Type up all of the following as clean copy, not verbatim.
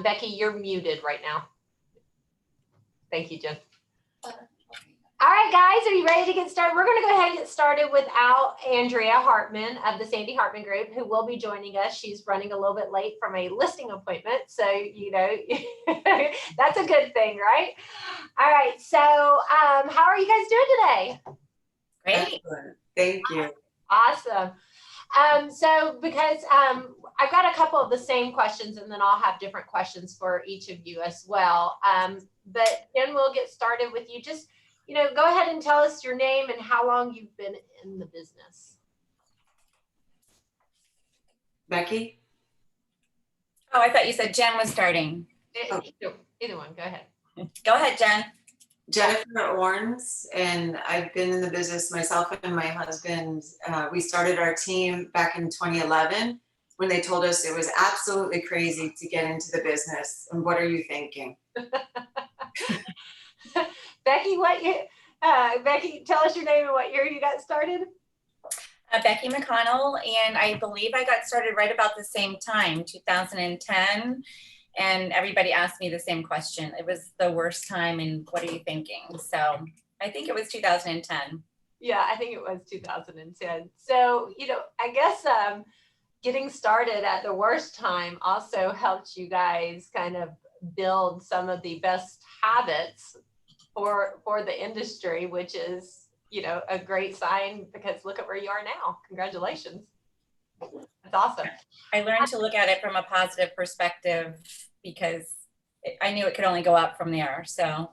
Becky, you're muted right now. Thank you, Jen. All right, guys, are you ready to get started? We're going to go ahead and get started without Andrea Hartman of the Sandy Hartman Group, who will be joining us. She's running a little bit late from a listing appointment. So, you know, that's a good thing, right? All right. So how are you guys doing today? Great. Excellent. Thank you. Awesome. So because I've got a couple of the same questions, and then I'll have different questions for each of you as well. But then we'll get started with you. Just, you know, go ahead and tell us your name and how long you've been in the business. Becky? Oh, I thought you said Jen was starting. Either one, go ahead. Go ahead, Jen. Jennifer ORNS, and I've been in the business, myself and my husband. We started our team back in 2011 when they told us it was absolutely crazy to get into the business. And what are you thinking? Becky, Becky, tell us your name and what year you got started. Becky McConnell, and I believe I got started right about the same time, 2010. And everybody asked me the same question. It was the worst time, and what are you thinking? So I think it was 2010. Yeah, I think it was 2010. So, you know, I guess getting started at the worst time also helped you guys kind of build some of the best habits for the industry, which is, you know, a great sign, because look at where you are now. Congratulations. That's awesome. I learned to look at it from a positive perspective because I knew it could only go up from there. So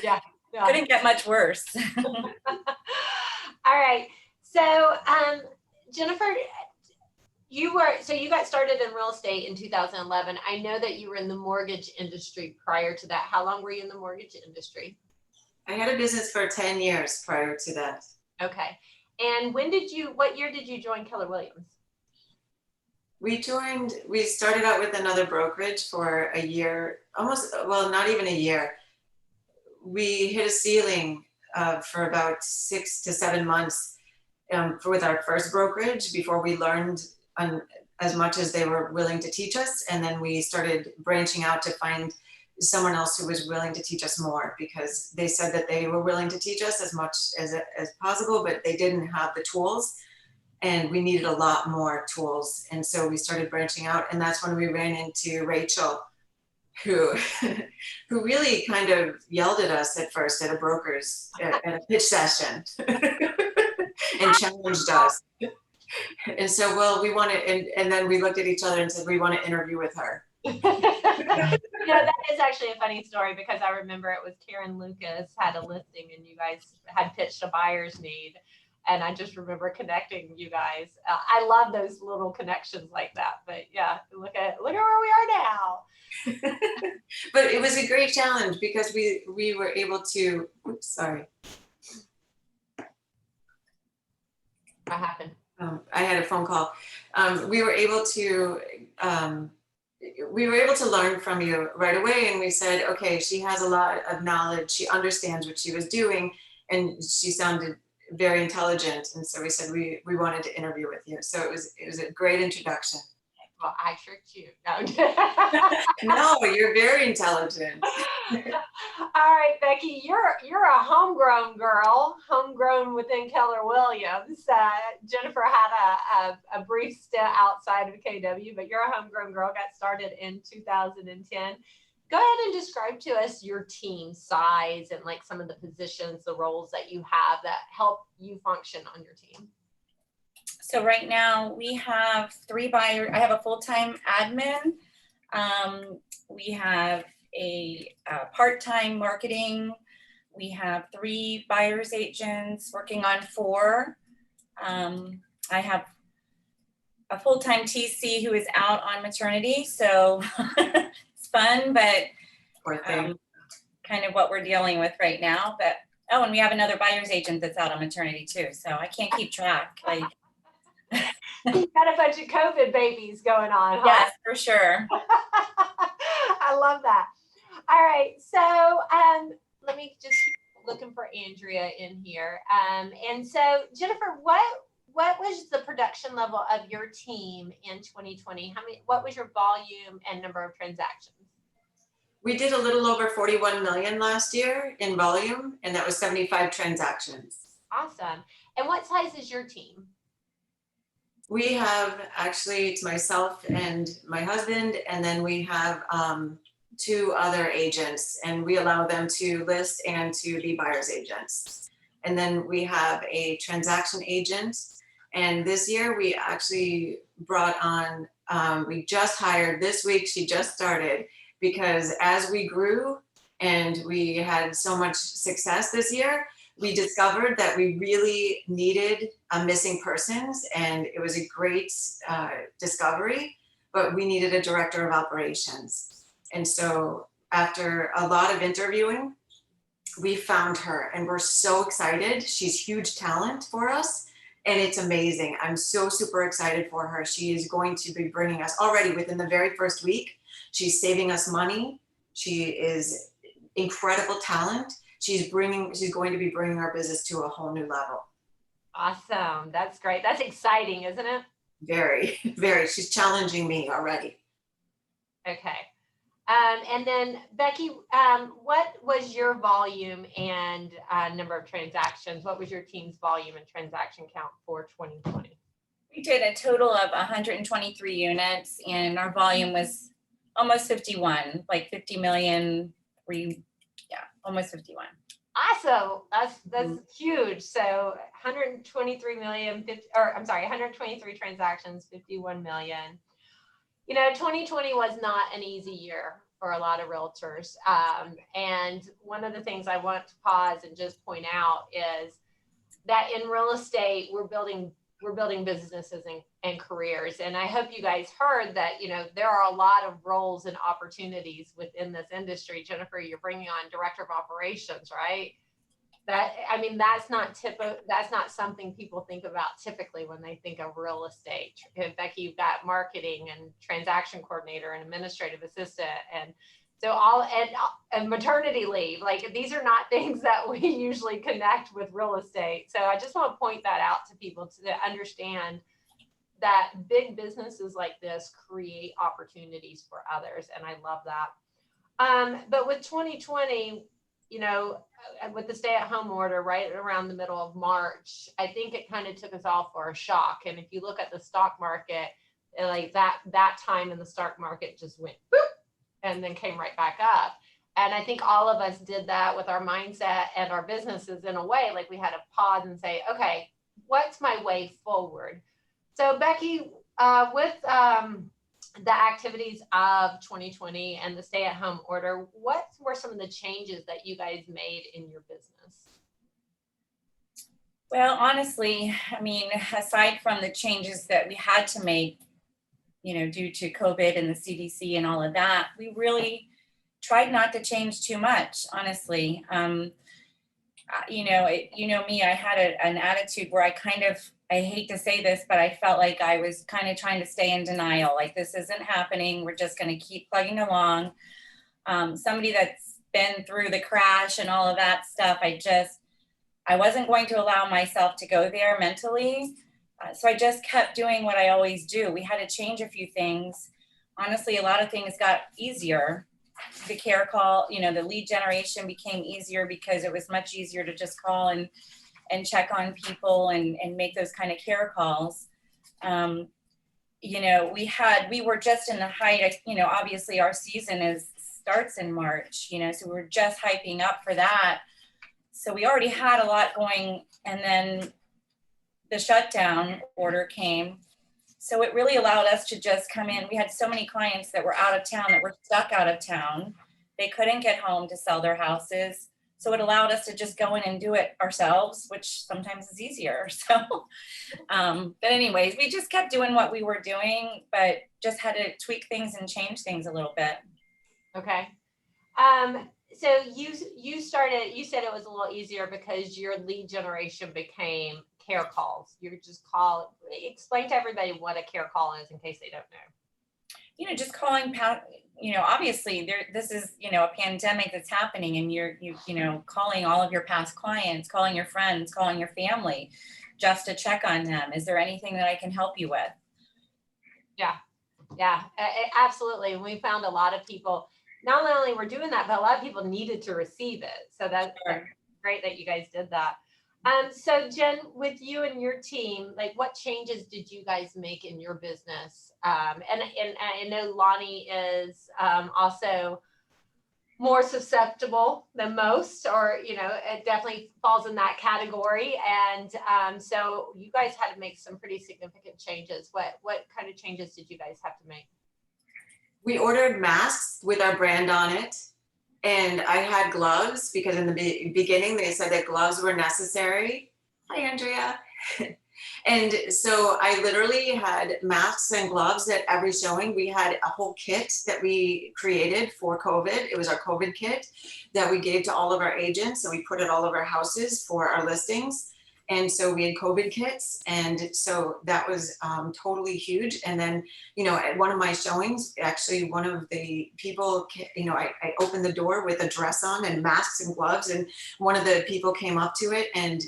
yeah. Couldn't get much worse. All right. So Jennifer, you got started in real estate in 2011. I know that you were in the mortgage industry prior to that. How long were you in the mortgage industry? I had a business for 10 years prior to that. Okay. And what year did you join Keller Williams? We started out with another brokerage for a year, not even a year. We hit a ceiling for about 6 to 7 months with our first brokerage before we learned as much as they were willing to teach us. And then we started branching out to find someone else who was willing to teach us more, because they said that they were willing to teach us as much as possible, but they didn't have the tools. And we needed a lot more tools. And so we started branching out. And that's when we ran into Rachel, who really kind of yelled at us at first at a broker's, at a pitch session and challenged us. And so, well, we want to, and then we looked at each other and said, we want to interview with her. You know, that is actually a funny story, because I remember it was Karen Lucas had a listing and you guys had pitched a buyer's need. And I just remember connecting you guys. I love those little connections like that. But yeah, look at where we are now. But it was a great challenge because we were able to. Oops, sorry. What happened? I had a phone call. We were able to learn from you right away, and we said, okay, she has a lot of knowledge. She understands what she was doing, and she sounded very intelligent, and so we said we wanted to interview with you. So it was a great introduction. Well, I tricked you. No, you're very intelligent. All right, Becky, you're a homegrown girl, homegrown within Keller Williams. Jennifer had a brief stint outside of KW, but you're a homegrown girl. Got started in 2010. Go ahead and describe to us your team size and like some of the positions, the roles that you have that help you function on your team. So right now we have 3 buyers. I have a full-time admin. We have a part-time marketing. We have 3 buyer's agents working on 4. I have a full-time TC who is out on maternity. So it's fun, but kind of what we're dealing with right now. But and we have another buyer's agent that's out on maternity too. So I can't keep track. Like, you've got a bunch of COVID babies going on, huh? Yes, for sure. I love that. All right, so let me just keep looking for Andrea in here. And so Jennifer, what was the production level of your team in 2020? What was your volume and number of transactions? We did a little over 41 million last year in volume, and that was 75 transactions. Awesome. And what size is your team? We have, actually, it's myself and my husband, and then we have 2 other agents, and we allow them to list and to be buyer's agents. And then we have a transaction agent. And this year we actually brought on, we just hired this week, she just started, because as we grew and we had so much success this year, we discovered that we really needed missing persons, and it was a great discovery, but we needed a director of operations. And so after a lot of interviewing, we found her, and we're so excited. She's huge talent for us, and it's amazing. I'm so super excited for her. She is going to be bringing us, already within the very first week, she's saving us money. She is incredible talent. She's going to be bringing our business to a whole new level. Awesome. That's great. That's exciting, isn't it? Very, very. She's challenging me already. Okay. And then Becky, what was your volume and number of transactions? What was your team's volume and transaction count for 2020? We did a total of 123 units, and our volume was almost 51, like 50 million, almost 51. Awesome. That's huge. So 123 million, 123 transactions, 51 million. You know, 2020 was not an easy year for a lot of realtors. And one of the things I want to pause and just point out is that in real estate, we're building businesses and careers. And I hope you guys heard that, you know, there are a lot of roles and opportunities within this industry. Jennifer, you're bringing on director of operations, right? That's not something people think about typically when they think of real estate. Becky, you've got marketing and transaction coordinator and administrative assistant, and so and maternity leave. Like, these are not things that we usually connect with real estate. So I just want to point that out to people to understand that big businesses like this create opportunities for others, and I love that. But with 2020, you know, with the stay-at-home order right around the middle of March, I think it kind of took us all for a shock. And if you look at the stock market, like that time in the stock market just went boop and then came right back up. And I think all of us did that with our mindset and our businesses in a way. Like, we had to pause and say, okay, what's my way forward? So Becky, with the activities of 2020 and the stay-at-home order, what were some of the changes that you guys made in your business? Well, honestly, I mean, aside from the changes that we had to make, you know, due to COVID and the CDC and all of that, we really tried not to change too much, honestly. You know me, I had an attitude where I hate to say this, but I felt like I was kind of trying to stay in denial. Like, this isn't happening. We're just going to keep plugging along. Somebody that's been through the crash and all of that stuff, I wasn't going to allow myself to go there mentally. So I just kept doing what I always do. We had to change a few things. Honestly, a lot of things got easier. The care call, you know, the lead generation became easier because it was much easier to just call and check on people and make those kind of care calls. You know, we were just in the height of, you know, obviously our season starts in March, you know, so we were just hyping up for that. So we already had a lot going, and then the shutdown order came. So it really allowed us to just come in. We had so many clients that were out of town, that were stuck out of town. They couldn't get home to sell their houses. So it allowed us to just go in and do it ourselves, which sometimes is easier. So, but anyways, we just kept doing what we were doing, but just had to tweak things and change things a little bit. Okay. So you said it was a little easier because your lead generation became care calls. You just explain to everybody what a care call is in case they don't know. You know, just calling, you know, obviously this is, you know, a pandemic that's happening, and you know, calling all of your past clients, calling your friends, calling your family, just to check on them. Is there anything that I can help you with? Yeah, absolutely. We found a lot of people, not only were doing that, but a lot of people needed to receive it. So that's great that you guys did that. So Jen, with you and your team, like what changes did you guys make in your business? And I know Lonnie is also more susceptible than most, or, you know, it definitely falls in that category. And so you guys had to make some pretty significant changes. What kind of changes did you guys have to make? We ordered masks with our brand on it. And I had gloves because in the beginning they said that gloves were necessary. Hi, Andrea. And so I literally had masks and gloves at every showing. We had a whole kit that we created for COVID. It was our COVID kit that we gave to all of our agents. So we put it all over our houses for our listings. And so we had COVID kits. And so that was totally huge. And then, you know, at one of my showings, actually one of the people, you know, I opened the door with a dress on and masks and gloves. And one of the people came up to it and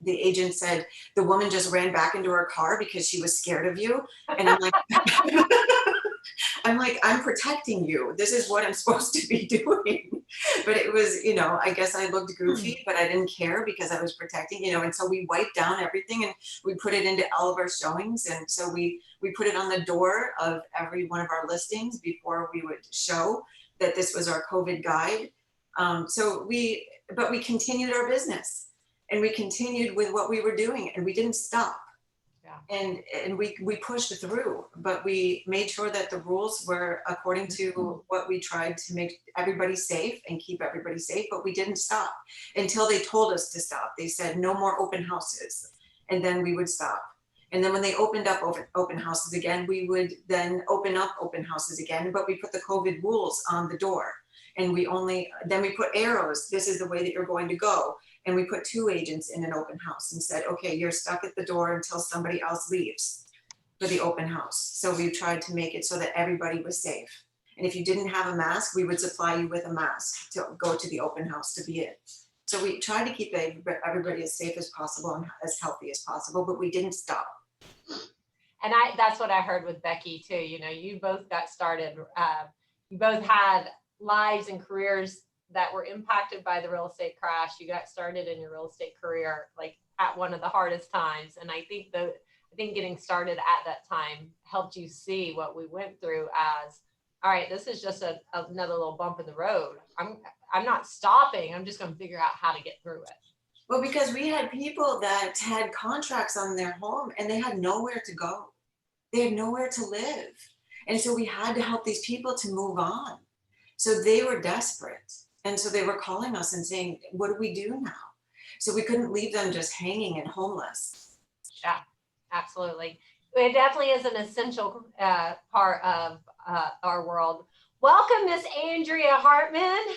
the agent said, the woman just ran back into her car because she was scared of you. And I'm like, I'm protecting you. This is what I'm supposed to be doing. But it was, you know, I guess I looked goofy, but I didn't care because I was protecting, you know, and so we wiped down everything and we put it into all of our showings. And so we put it on the door of every one of our listings before we would show that this was our COVID guide. But we continued our business and we continued with what we were doing and we didn't stop. And we pushed through, but we made sure that the rules were according to what we tried to make everybody safe and keep everybody safe, but we didn't stop until they told us to stop. They said no more open houses, and then we would stop. And then when they opened up open houses again, we would then open up open houses again, but we put the COVID rules on the door. And then we put arrows, this is the way that you're going to go. And we put 2 agents in an open house and said, okay, you're stuck at the door until somebody else leaves for the open house. So we tried to make it so that everybody was safe. And if you didn't have a mask, we would supply you with a mask to go to the open house to be in. So we tried to keep everybody as safe as possible and as healthy as possible, but we didn't stop. And that's what I heard with Becky too. You know, you both got started, you both had lives and careers that were impacted by the real estate crash. You got started in your real estate career like at one of the hardest times. And I think getting started at that time helped you see what we went through as, all right, this is just another little bump in the road. I'm not stopping. I'm just going to figure out how to get through it. Well, because we had people that had contracts on their home and they had nowhere to go. They had nowhere to live. And so we had to help these people to move on. So they were desperate. And so they were calling us and saying, what do we do now? So we couldn't leave them just hanging and homeless. Yeah, absolutely. It definitely is an essential part of our world. Welcome, Miss Andrea Hartman.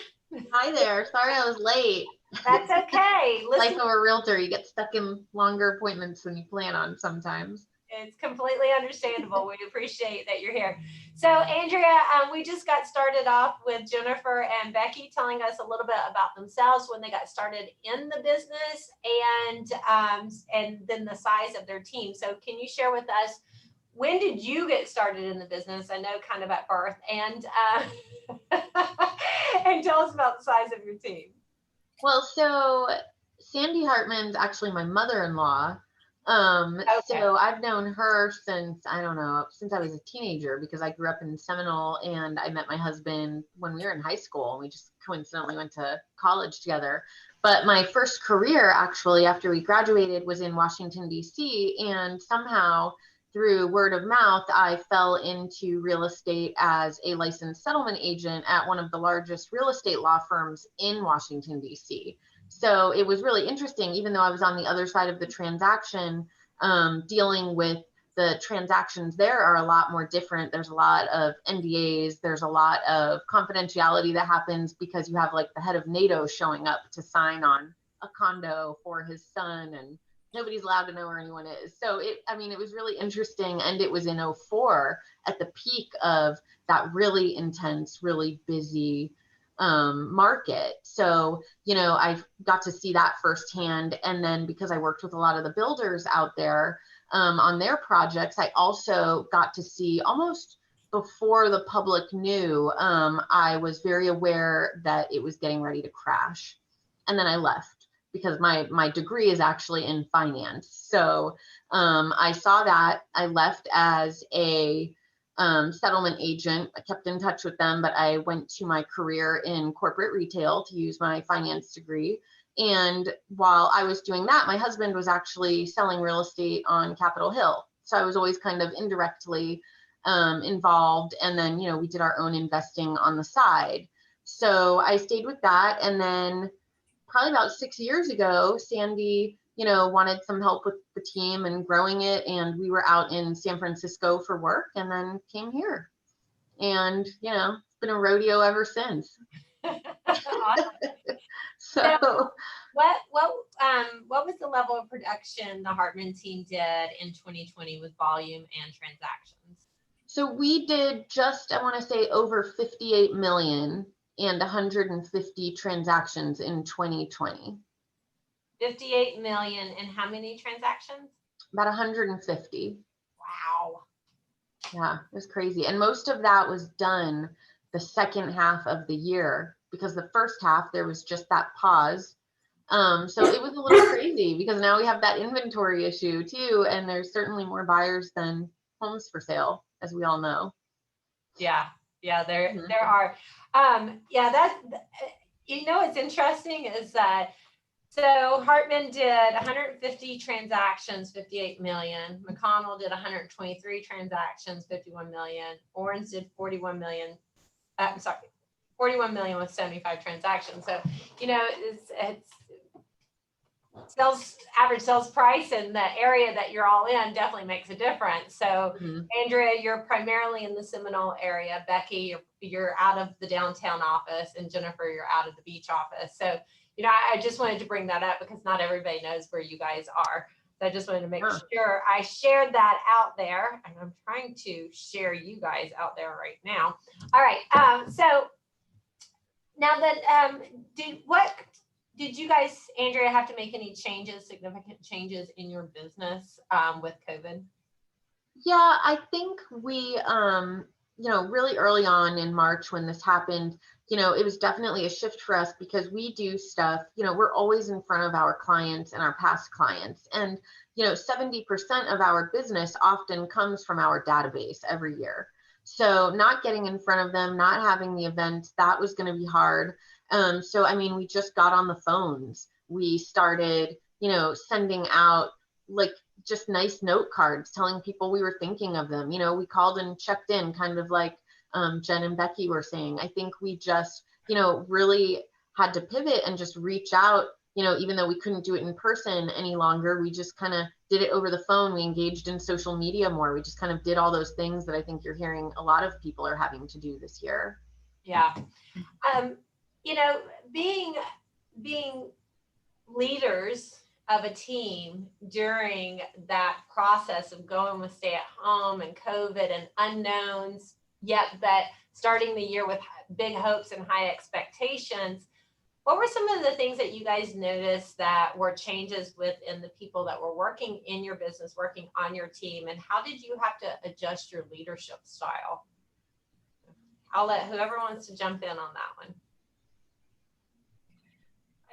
Hi there. Sorry I was late. That's okay. Life of a realtor, you get stuck in longer appointments than you plan on sometimes. It's completely understandable. We appreciate that you're here. So Andrea, we just got started off with Jennifer and Becky telling us a little bit about themselves, when they got started in the business, and then the size of their team. So can you share with us, when did you get started in the business? I know kind of at birth, and and tell us about the size of your team. Well, so Sandy Hartman's actually my mother-in-law. Okay. So I've known her since I was a teenager, because I grew up in Seminole and I met my husband when we were in high school, and we just coincidentally went to college together. But my first career actually after we graduated was in Washington, D.C. And somehow through word of mouth, I fell into real estate as a licensed settlement agent at one of the largest real estate law firms in Washington, D.C. So it was really interesting, even though I was on the other side of the transaction, dealing with the transactions there are a lot more different. There's a lot of NDAs. There's a lot of confidentiality that happens because you have like the head of NATO showing up to sign on a condo for his son, and nobody's allowed to know where anyone is. So it was really interesting. And it was in 2004 at the peak of that really intense, really busy market. So, you know, I got to see that firsthand. And then because I worked with a lot of the builders out there on their projects, I also got to see almost before the public knew, I was very aware that it was getting ready to crash. And then I left because my degree is actually in finance. So I saw that. I left as a settlement agent. I kept in touch with them, but I went to my career in corporate retail to use my finance degree. And while I was doing that, my husband was actually selling real estate on Capitol Hill. So I was always kind of indirectly involved. And then, you know, we did our own investing on the side. So I stayed with that. And then probably about 6 years ago, Sandy, you know, wanted some help with the team and growing it. And we were out in San Francisco for work and then came here. And, you know, it's been a rodeo ever since. Awesome. So what was the level of production the Hartmann team did in 2020 with volume and transactions? So we did just, I want to say, over 58 million and 150 transactions in 2020. 58 million and how many transactions? About 150. Wow. Yeah, it was crazy. And most of that was done the second half of the year because the first half there was just that pause. So it was a little crazy because now we have that inventory issue too. And there's certainly more buyers than homes for sale, as we all know. Yeah, there Mhm. are. That's, you know, what's interesting is that, so Hartmann did 150 transactions, 58 million. McConnell did 123 transactions, 51 million. ORNS did 41 million. 41 million with 75 transactions. So, you know, it's average sales price and the area that you're all in definitely makes a difference. So Andrea, you're primarily in the Seminole area. Becky, you're out of the downtown office, and Jennifer, you're out of the beach office. So, you know, I just wanted to bring that up because not everybody knows where you guys are. So I just wanted to make sure I shared that out there, and I'm trying to share you guys out there right now. All right. So now that did you guys, Andrea, have to make any significant changes in your business with COVID? Yeah, I think we, you know, really early on in March when this happened, you know, it was definitely a shift for us because we do stuff, you know, we're always in front of our clients and our past clients. And, you know, 70% of our business often comes from our database every year. So not getting in front of them, not having the event, that was going to be hard. So, I mean, we just got on the phones. We started, you know, sending out like just nice note cards telling people we were thinking of them. You know, we called and checked in, kind of like Jen and Becky were saying. I think we just, you know, really had to pivot and just reach out, you know, even though we couldn't do it in person any longer, we just kind of did it over the phone. We engaged in social media more. We just kind of did all those things that I think you're hearing a lot of people are having to do this year. Yeah. You know, being leaders of a team during that process of going with stay at home and COVID and unknowns, yet but starting the year with big hopes and high expectations, what were some of the things that you guys noticed that were changes within the people that were working in your business, working on your team, and how did you have to adjust your leadership style? I'll let whoever wants to jump in on that one.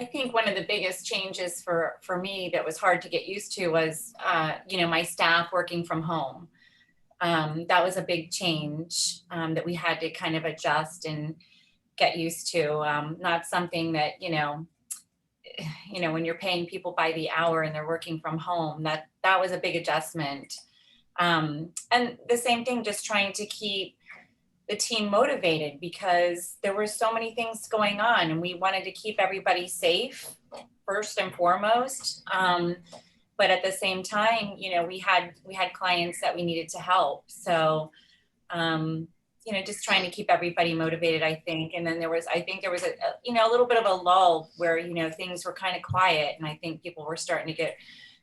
I think one of the biggest changes for me that was hard to get used to was, you know, my staff working from home. That was a big change that we had to kind of adjust and get used to. Not something that, you know, when you're paying people by the hour and they're working from home, that was a big adjustment. And the same thing, just trying to keep the team motivated because there were so many things going on and we wanted to keep everybody safe first and foremost. But at the same time, you know, we had clients that we needed to help. So, you know, just trying to keep everybody motivated, I think. And then there was a you know, a little bit of a lull where, you know, things were kind of quiet. And I think people were starting to get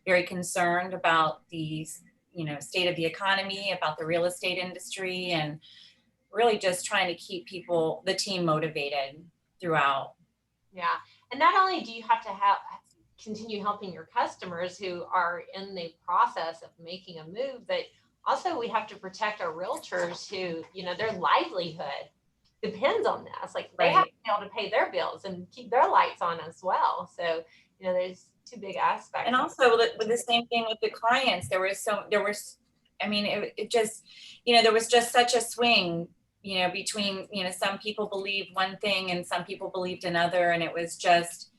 very concerned about the, you know, state of the economy, about the real estate industry, and really just trying to keep the team motivated. throughout. Yeah. And not only do you have to continue helping your customers who are in the process of making a move, but also we have to protect our realtors who, their livelihood depends on this. Like they have to be able to pay their bills and keep their lights on as well. So, there's two big aspects. And also with the same thing with the clients, there was, it just, there was just such a swing, between, some people believed one thing and some people believed another. And it was just,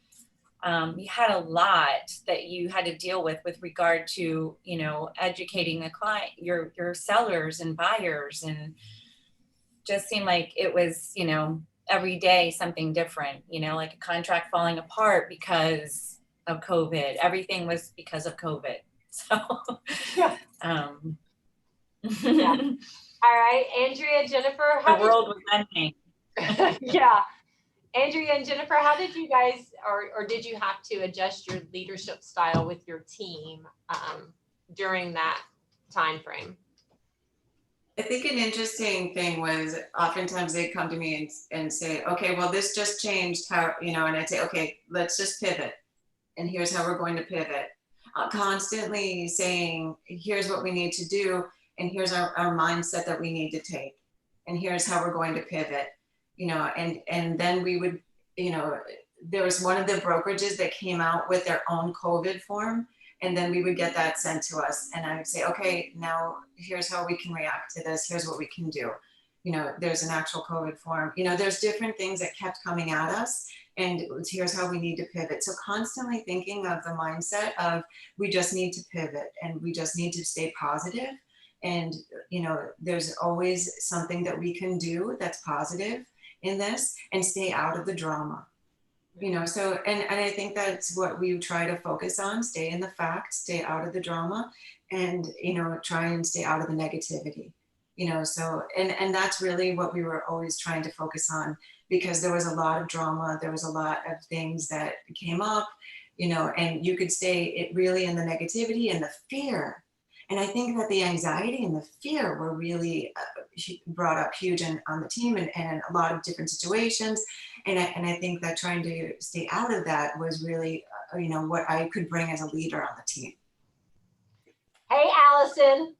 you had a lot that you had to deal with regard to, educating the client, your sellers and buyers, and just seemed like it was, every day something different, like a contract falling apart because of COVID. Everything was because of COVID. So, yeah. Yeah. All right, Andrea, Jennifer, the world was ending. Yeah. Andrea and Jennifer, how did you guys, or did you have to adjust your leadership style with your team during that time frame? I think an interesting thing was oftentimes they'd come to me and say, okay, well, this just changed how, and I'd say, okay, let's just pivot. And here's how we're going to pivot. Constantly saying, here's what we need to do. And here's our mindset that we need to take. And here's how we're going to pivot, and then we would, there was one of the brokerages that came out with their own COVID form. And then we would get that sent to us. And I would say, okay, now here's how we can react to this. Here's what we can do. There's an actual COVID form. There's different things that kept coming at us. And here's how we need to pivot. So constantly thinking of the mindset of we just need to pivot and we just need to stay positive. And, there's always something that we can do that's positive in this and stay out of the drama. So, and I think that's what we try to focus on, stay in the facts, stay out of the drama, and, try and stay out of the negativity, so, and that's really what we were always trying to focus on, because there was a lot of drama. There was a lot of things that came up, and you could stay really in the negativity and the fear. And I think that the anxiety and the fear were really brought up huge on the team and a lot of different situations. And I think that trying to stay out of that was really, what I could bring as a leader on the team. Hey, Allison.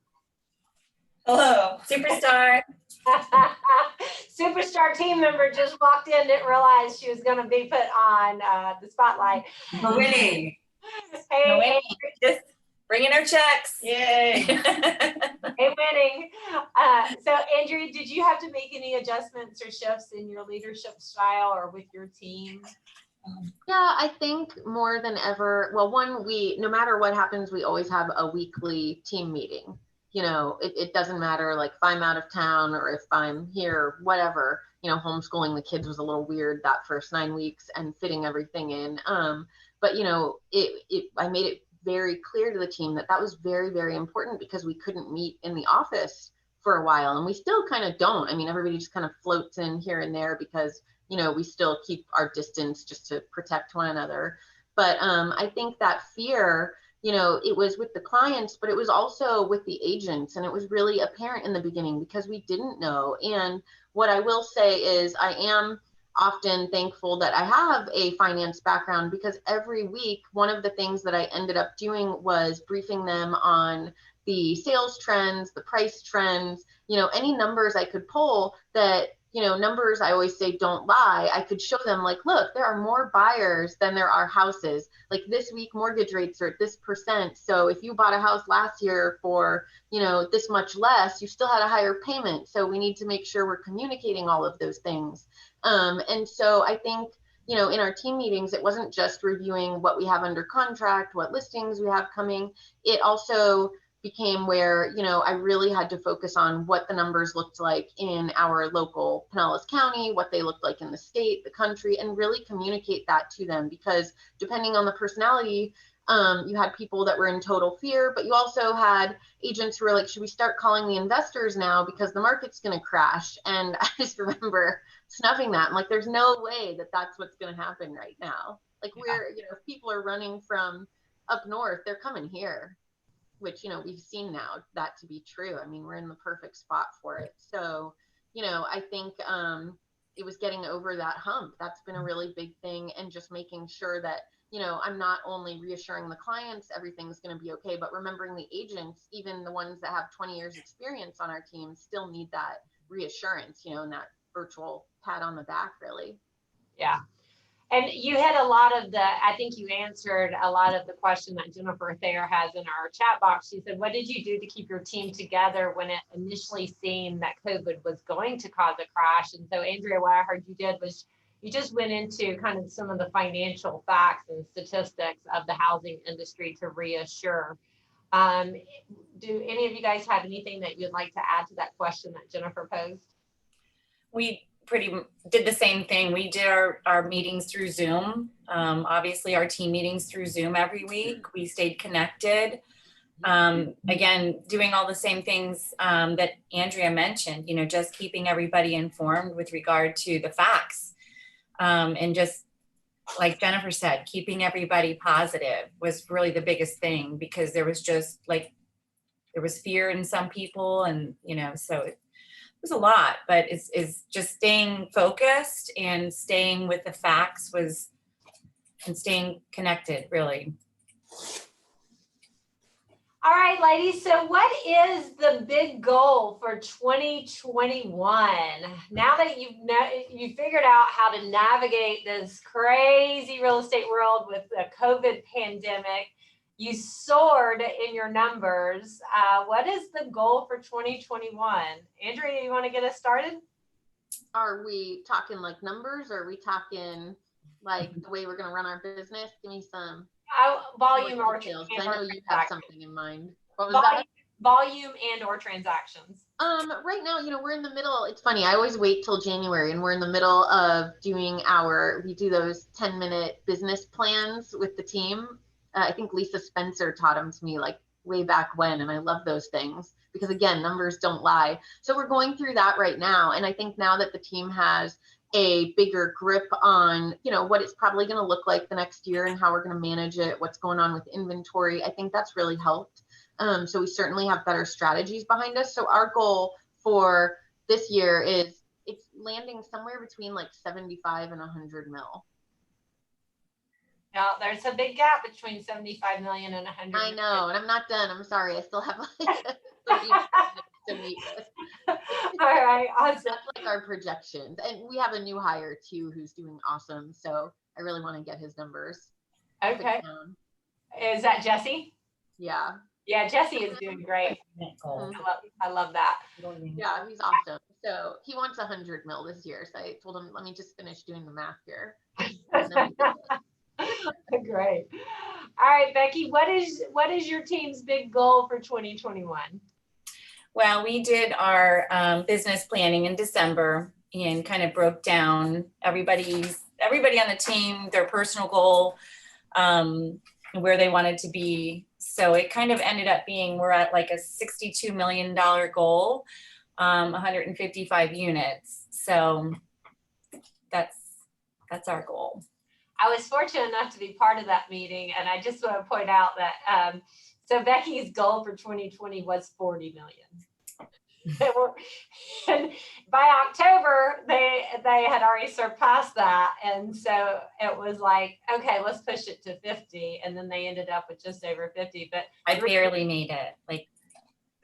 Hello, superstar. Superstar team member just walked in, didn't realize she was going to be put on the spotlight. Winning. Hey, just bringing our checks. Yay. Hey, winning. So, Andrea, did you have to make any adjustments or shifts in your leadership style or with your team? Yeah, I think more than ever, well, no matter what happens, we always have a weekly team meeting. It doesn't matter, like if I'm out of town or if I'm here, whatever, homeschooling the kids was a little weird that first 9 weeks and fitting everything in. But I made it very clear to the team that was very, very important, because we couldn't meet in the office for a while. And we still kind of don't. I mean, everybody just kind of floats in here and there because, we still keep our distance just to protect one another. But I think that fear, it was with the clients, but it was also with the agents. And it was really apparent in the beginning because we didn't know. And what I will say is I am often thankful that I have a finance background, because every week, one of the things that I ended up doing was briefing them on the sales trends, the price trends, any numbers I could pull that, numbers I always say don't lie. I could show them, like, look, there are more buyers than there are houses. Like this week, mortgage rates are at this percent. So if you bought a house last year for, this much less, you still had a higher payment. So we need to make sure we're communicating all of those things. And so I think, in our team meetings, it wasn't just reviewing what we have under contract, what listings we have coming. It also became where, I really had to focus on what the numbers looked like in our local Pinellas County, what they looked like in the state, the country, and really communicate that to them, because depending on the personality, you had people that were in total fear, but you also had agents who were like, should we start calling the investors now because the market's going to crash? And I just remember snuffing that. I'm like, there's no way that that's what's going to happen right now. Like if people are running from up north, they're coming here, which, we've seen now that to be true. I mean, we're in the perfect spot for it. So, I think, it was getting over that hump. That's been a really big thing. And just making sure that, you know, I'm not only reassuring the clients everything's going to be okay, but remembering the agents, even the ones that have 20 years experience on our team, still need that reassurance, you know, and that virtual pat on the back, really. Yeah. And you had a lot of I think you answered a lot of the question that Jennifer Thayer has in our chat box. She said, what did you do to keep your team together when it initially seemed that COVID was going to cause a crash? And so Andrea, what I heard you did was you just went into kind of some of the financial facts and statistics of the housing industry to reassure. Do any of you guys have anything that you'd like to add to that question that Jennifer posed? We did the same thing. We did our meetings through Zoom. Obviously our team meetings through Zoom every week. We stayed connected. Again, doing all the same things that Andrea mentioned, you know, just keeping everybody informed with regard to the facts. And just like Jennifer said, keeping everybody positive was really the biggest thing, because there was just like, there was fear in some people, and, you know, so it was a lot, but it's just staying focused and staying with the facts and staying connected, really. All right, ladies. So what is the big goal for 2021? Now that you figured out how to navigate this crazy real estate world with the COVID pandemic, you soared in your numbers. What is the goal for 2021? Andrea, you want to get us started? Are we talking like numbers, or are we talking like the way we're going to run our business? Give me some volume or details. I know you have something in mind. What was volume, that? Volume and or transactions. Right now, you know, we're in the middle. It's funny. I always wait till January, and we're in the middle of doing we do those 10-minute business plans with the team. I think Lisa Spencer taught them to me like way back when, and I love those things because, again, numbers don't lie. So we're going through that right now, and I think now that the team has a bigger grip on, you know, what it's probably going to look like the next year and how we're going to manage it, what's going on with inventory, I think that's really helped. So we certainly have better strategies behind us. So our goal for this year is it's landing somewhere between like 75 and 100 mil. No, there's a big gap between 75 million and 100 I million. know, and I'm not done. I'm sorry. I still have like to meet with. All right, awesome. That's like our projections. And we have a new hire too who's doing awesome. So I really want to get his numbers. Okay. Is that Jesse? Yeah. Yeah, Jesse is doing great. I love that. Yeah, he's awesome. So he wants 100 mil this year. So I told him, let me just finish doing the math here. Great. All right, Becky, what is your team's big goal for 2021? Well, we did our business planning in December and kind of broke down everybody on the team, their personal goal, where they wanted to be. So it kind of ended up being, we're at like a $62 million goal, 155 units. So that's our goal. I was fortunate enough to be part of that meeting, and I just want to point out that so Becky's goal for 2020 was 40 million. And by October, they had already surpassed that, and so it was like, okay, let's push it to 50, and then they ended up with just over 50. But I barely made it.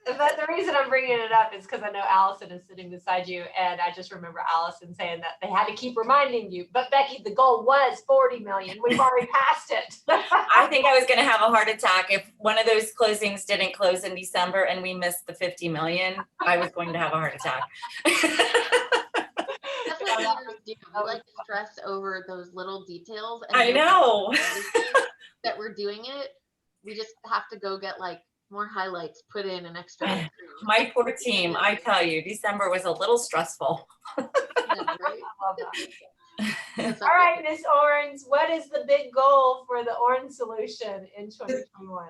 But the reason I'm bringing it up is because I know Allison is sitting beside you, and I just remember Allison saying that they had to keep reminding you, but Becky, the goal was 40 million. We've already passed it. I think I was going to have a heart attack if one of those closings didn't close in December and we missed the 50 million. I was going to have a heart attack. That's what leaders do. We like to stress over those little details. And I know. that we're doing it. We just have to go get like more highlights, put in an extra. My poor team, I tell you, December was a little stressful. Yeah, right? I love that. All right, Miss ORNS, what is the big goal for the ORNS solution in 2021?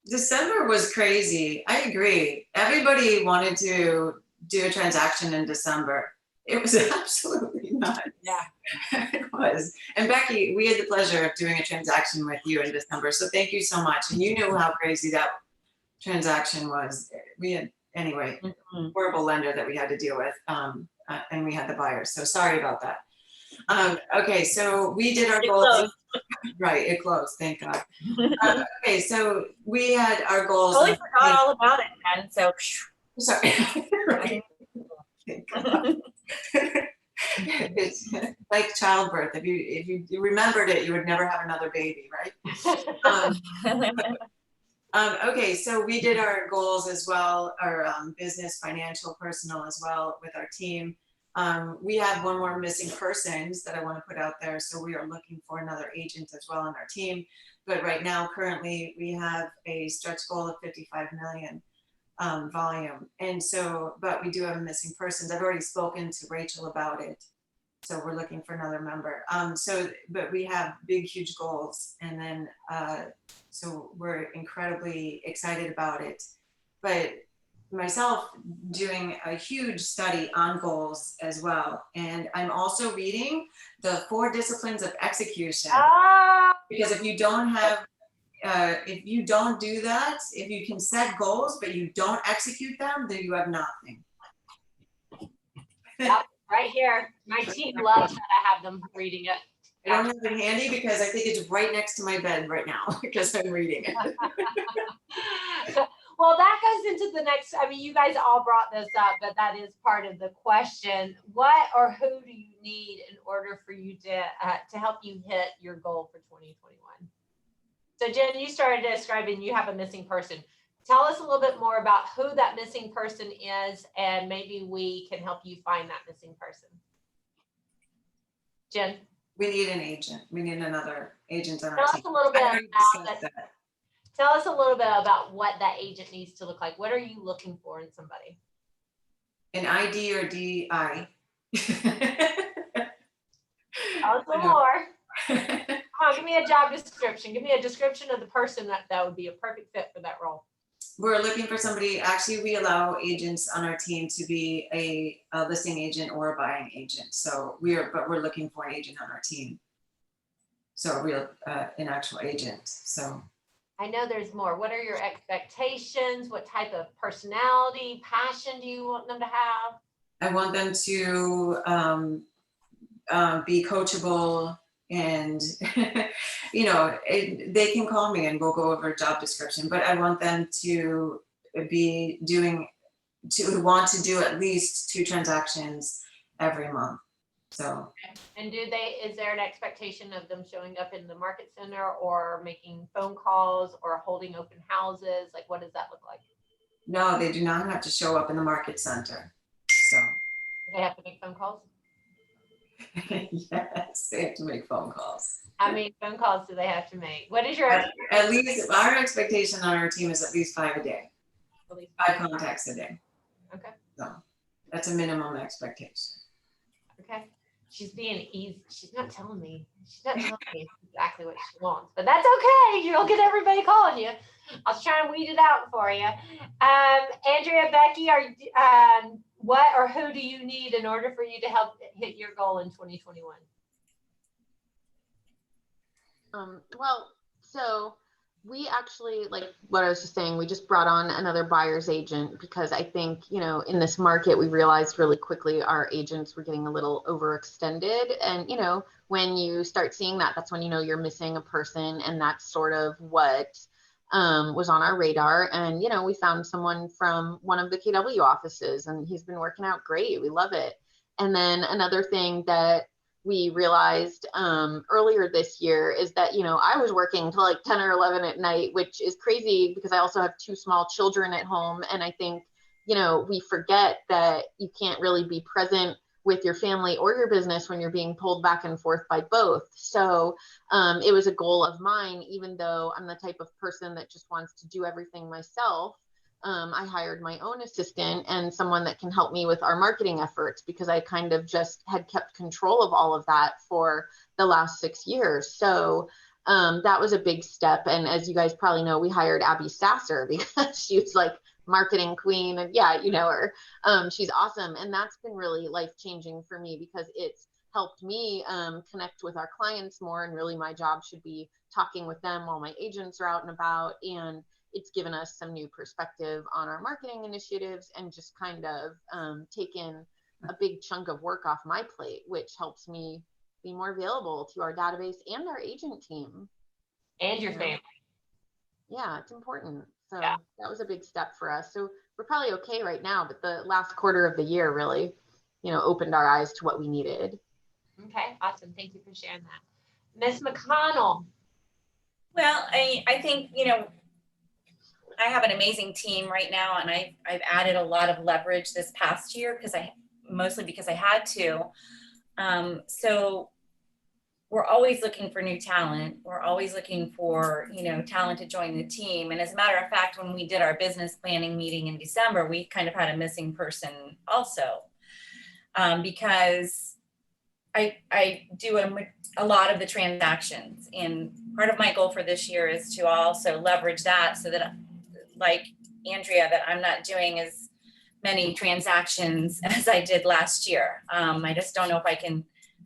December was crazy. I agree. Everybody wanted to do a transaction in December. It was absolutely nuts. Yeah, it was. And Becky, we had the pleasure of doing a transaction with you in December. So thank you so much. And you knew how crazy that transaction was. We had, anyway, horrible lender that we had to deal with. and we had the buyers. So sorry about that. Okay, so we did our It goals. closed. Right, it closed, thank God. Okay, so we had our goals. Totally forgot all about it, man. So, Sorry. Right. Thank God. It's like childbirth. If you remembered it, you would never have another baby, right? Okay, so we did our goals as well, our business, financial, personal as well with our team. We have one more missing persons that I want to put out there. So we are looking for another agent as well on our team. But right now, currently, we have a stretch goal of 55 million volume. And so, but we do have a missing persons. I've already spoken to Rachel about it. So we're looking for another member. But we have big, huge goals. And then, so we're incredibly excited about it. But myself doing a huge study on goals as well. And I'm also reading the 4 disciplines of execution. Because if you don't have, if you don't do that, if you can set goals, but you don't execute them, then you have nothing. Yep, right here. My team loves that I have them reading it. I don't have it handy because I think it's right next to my bed right now because I'm reading it. Well, that goes into the next, I mean, you guys all brought this up, but that is part of the question. What or who do you need in order for you to help you hit your goal for 2021? So Jen, you started describing you have a missing person. Tell us a little bit more about who that missing person is, and maybe we can help you find that missing person. Jen? We need an agent. We need another agent on our team. Tell us a little bit I already about discussed that. that. Tell us a little bit about what that agent needs to look like. What are you looking for in somebody? An ID or DI. Tell us a little more. Come on, give me a job description. Give me a description of the person that would be a perfect fit for that role. We're looking for somebody, actually we allow agents on our team to be a listing agent or a buying agent. So but we're looking for an agent on our team. So a real, an actual agent, so. I know there's more. What are your expectations? What type of personality, passion do you want them to have? I want them to be coachable and, you know, they can call me and we'll go over a job description, but I want them to want to do at least 2 transactions every month. So. And is there an expectation of them showing up in the market center or making phone calls or holding open houses? Like, what does that look like? No, they do not have to show up in the market center. So. Do they have to make phone calls? Yes, they have to make phone calls. How many phone calls do they have to make? What is your at least our expectation on our team is at least 5 a day. At least 5 contacts a day. Okay. So that's a minimum expectation. Okay. She's being easy. She's not telling me. She's not telling me exactly what she wants, but that's okay. You don't get everybody calling you. I'll try and weed it out for you. Andrea, Becky, what or who do you need in order for you to help hit your goal in 2021? Well, so we actually, like what I was just saying, we just brought on another buyer's agent because I think, you know, in this market, we realized really quickly our agents were getting a little overextended. And, you know, when you start seeing that, that's when you know you're missing a person. And that's sort of what was on our radar. And, you know, we found someone from one of the KW offices and he's been working out great. We love it. And then another thing that we realized earlier this year is that, you know, I was working till like 10 or 11 at night, which is crazy because I also have 2 small children at home. And I think, you know, we forget that you can't really be present with your family or your business when you're being pulled back and forth by both. So it was a goal of mine, even though I'm the type of person that just wants to do everything myself. I hired my own assistant and someone that can help me with our marketing efforts because I kind of just had kept control of all of that for the last 6 years. So that was a big step. And as you guys probably know, we hired Abby Sasser because she was like marketing queen. And yeah, you know her. She's awesome. And that's been really life-changing for me because it's helped me connect with our clients more. And really my job should be talking with them while my agents are out and about. And it's given us some new perspective on our marketing initiatives and just kind of taken a big chunk of work off my plate, which helps me be more available to our database and our agent team. And your family. Yeah, it's important. So Yeah. that was a big step for us. So we're probably okay right now, but the last quarter of the year really, opened our eyes to what we needed. Okay, awesome. Thank you for sharing that. Ms. McConnell. Well, I think, I have an amazing team right now, and I've added a lot of leverage this past year mostly because I had to. So we're always looking for new talent. We're always looking for, talent to join the team. And as a matter of fact, when we did our business planning meeting in December, we kind of had a missing person also, because I do a lot of the transactions, and part of my goal for this year is to also leverage that so that, like Andrea, that I'm not doing as many transactions as I did last year. I just don't know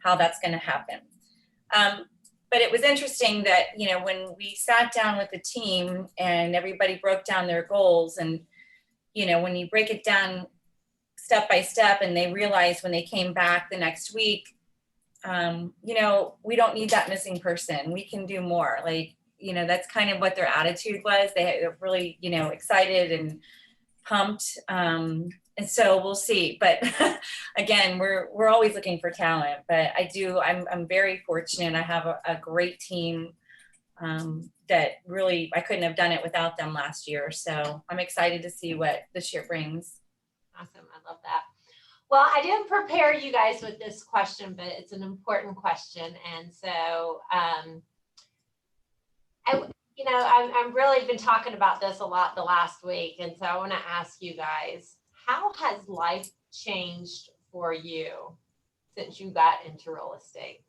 how that's going to happen. But it was interesting that, when we sat down with the team and everybody broke down their goals, and, when you break it down step by step, and they realized when they came back the next week, we don't need that missing person. We can do more. That's kind of what their attitude was. They're really, excited and pumped. And so we'll see. But again, we're always looking for talent. But I'm very fortunate. I have a great team that really, I couldn't have done it without them last year. So I'm excited to see what this year brings. Awesome. I love that. Well, I didn't prepare you guys with this question, but it's an important question. And so, I've really been talking about this a lot the last week. And so I want to ask you guys, how has life changed for you since you got into real estate?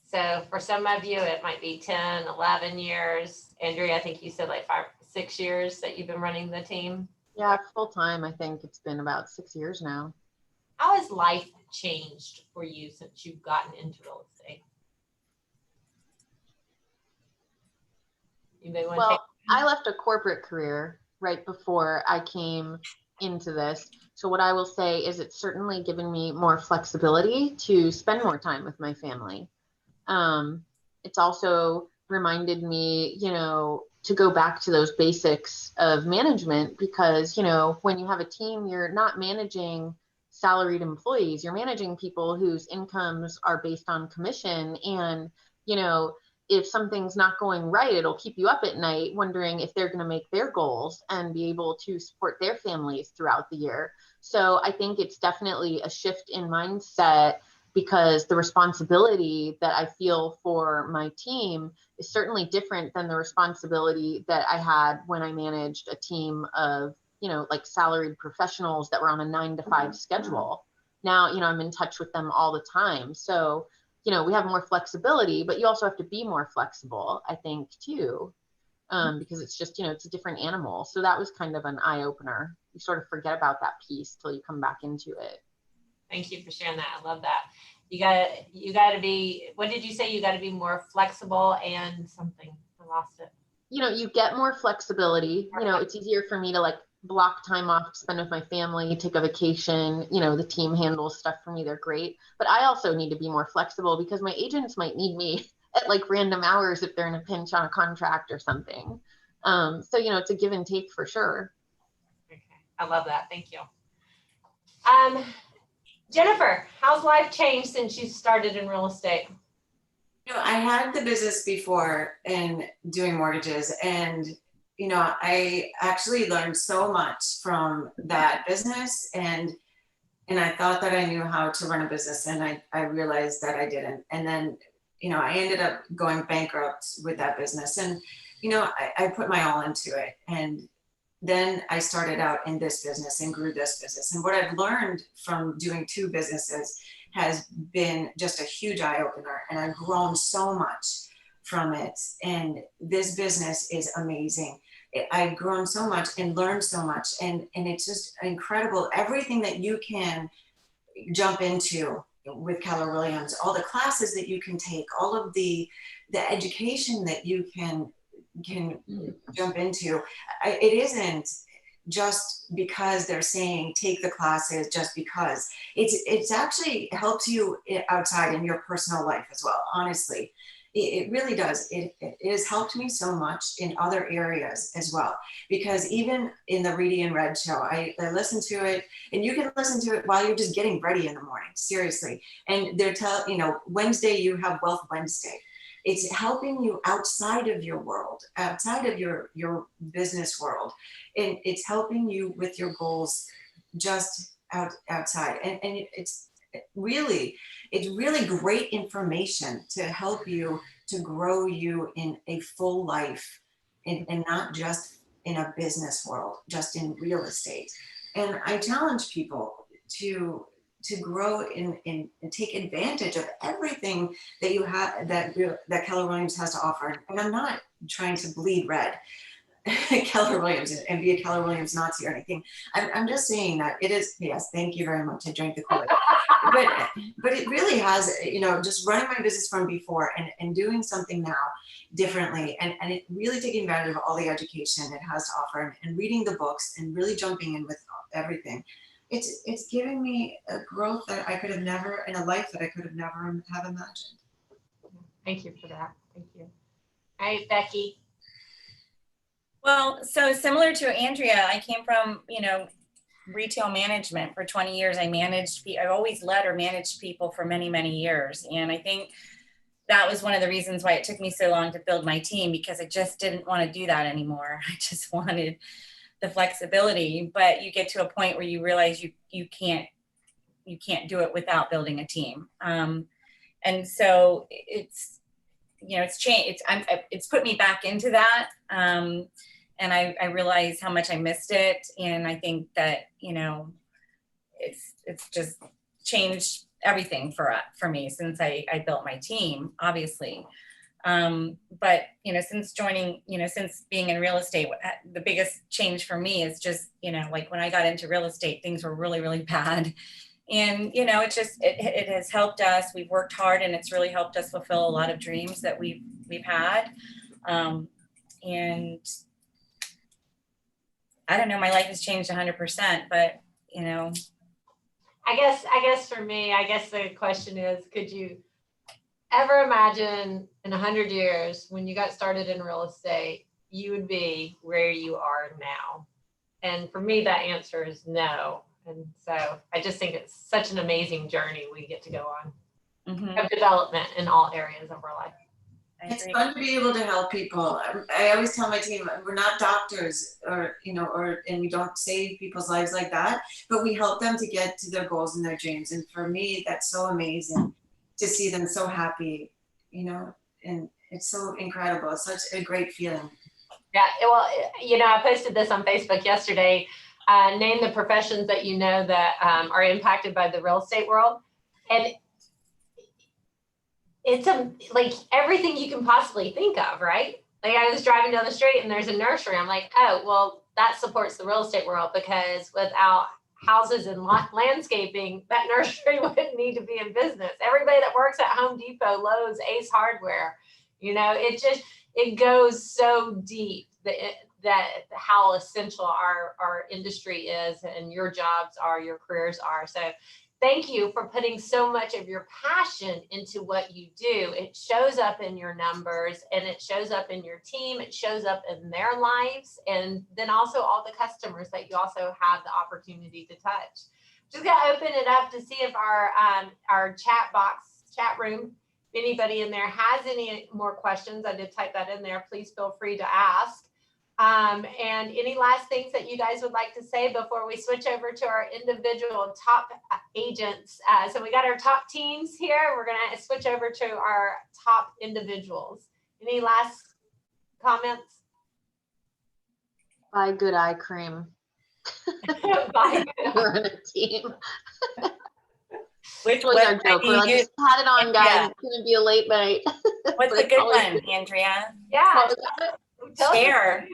So for some of you, it might be 10, 11 years. Andrea, I think you said like 5, 6 years that you've been running the team. Yeah, full time. I think it's been about 6 years now. How has life changed for you since you've gotten into real estate? Well, I left a corporate career right before I came into this. So what I will say is it's certainly given me more flexibility to spend more time with my family. It's also reminded me, to go back to those basics of management, because, when you have a team, you're not managing salaried employees, you're managing people whose incomes are based on commission. And, if something's not going right, it'll keep you up at night wondering if they're going to make their goals and be able to support their families throughout the year. So I think it's definitely a shift in mindset, because the responsibility that I feel for my team is certainly different than the responsibility that I had when I managed a team of, like salaried professionals that were on a 9-to-5 schedule. Now, I'm in touch with them all the time. So, we have more flexibility, but you also have to be more flexible, I think, too, because it's just, it's a different animal. So that was kind of an eye opener. You sort of forget about that piece till you come back into it. Thank you for sharing that. I love that. You got to be, what did you say? You got to be more flexible and something. I lost it. You get more flexibility. It's easier for me to like block time off, spend with my family, take a vacation. The team handles stuff for me. They're great. But I also need to be more flexible, because my agents might need me at like random hours if they're in a pinch on a contract or something. So, it's a give and take for sure. Okay. I love that. Thank you. Jennifer, how's life changed since you started in real estate? I had the business before and doing mortgages, and I actually learned so much from that business, and I thought that I knew how to run a business, and I realized that I didn't. And then, I ended up going bankrupt with that business, and I put my all into it. And then I started out in this business and grew this business. And what I've learned from doing 2 businesses has been just a huge eye opener. And I've grown so much from it. And this business is amazing. I've grown so much and learned so much. And it's just incredible. Everything that you can jump into with Keller Williams, all the classes that you can take, all of the education that you can jump into. It isn't just because they're saying take the classes just because. It's actually helps you outside in your personal life as well, honestly. It really does. It has helped me so much in other areas as well, because even in the Reedy and Red show, I listen to it, and you can listen to it while you're just getting ready in the morning, seriously. And they're Wednesday you have Wealth Wednesday. It's helping you outside of your world, outside of your business world. And it's helping you with your goals just outside. And it's really great information to help you to grow you in a full life and not just in a business world, just in real estate. And I challenge people to grow and take advantage of everything that you have, that Keller Williams has to offer. And I'm not trying to bleed red Keller Williams and be a Keller Williams Nazi or anything. I'm just saying that it is, yes, thank you very much. I drank the Kool-Aid. but it really has, just running my business from before and doing something now differently, and it really taking advantage of all the education it has to offer, and reading the books and really jumping in with everything. It's giving me a growth that I could have never, in a life that I could have never have imagined. Thank you for that. Thank you. All right, Becky. Well, so similar to Andrea, I came from, retail management for 20 years. I always led or managed people for many, many years. And I think that was one of the reasons why it took me so long to build my team, because I just didn't want to do that anymore. I just wanted the flexibility, but you get to a point where you realize you can't do it without building a team. And so it's changed. It's put me back into that. And I realized how much I missed it. And I think that, it's just changed everything for me since I built my team, obviously. But, since joining, since being in real estate, the biggest change for me is just, like when I got into real estate, things were really, really bad. And, it has helped us. We've worked hard, and it's really helped us fulfill a lot of dreams that we've had. And I don't know, my life has changed 100%, but, I guess for me, the question is, could you ever imagine in 100 years when you got started in real estate, you would be where you are now? And for me, that answer is no. And so I just think it's such an amazing journey we get to go on of development in all areas of our life. It's fun to be able to help people. I always tell my team, we're not doctors and we don't save people's lives like that, but we help them to get to their goals and their dreams. And for me, that's so amazing to see them so happy, and it's so incredible. It's such a great feeling. Yeah, well, I posted this on Facebook yesterday. Name the professions that that are impacted by the real estate world. And it's like everything you can possibly think of, right? Like I was driving down the street and there's a nursery. I'm like, oh, well, that supports the real estate world, because without houses and landscaping, that nursery wouldn't need to be in business. Everybody that works at Home Depot, Lowe's, Ace Hardware, it goes so deep that how essential our industry is, and your jobs are, your careers are. So thank you for putting so much of your passion into what you do. It shows up in your numbers, and it shows up in your team. It shows up in their lives, and then also all the customers that you also have the opportunity to touch. Just gonna open it up to see if our chat room, if anybody in there has any more questions. I did type that in there. Please feel free to ask. And any last things that you guys would like to say before we switch over to our individual top agents? So we got our top teams here. We're going to switch over to our top individuals. Any last comments? Buy good eye cream. Buy good We're on a team. Which was our joke. We're like, just had it on, guys. Yeah. It's going to be a late night. What's the good one, Andrea? Yeah. Share.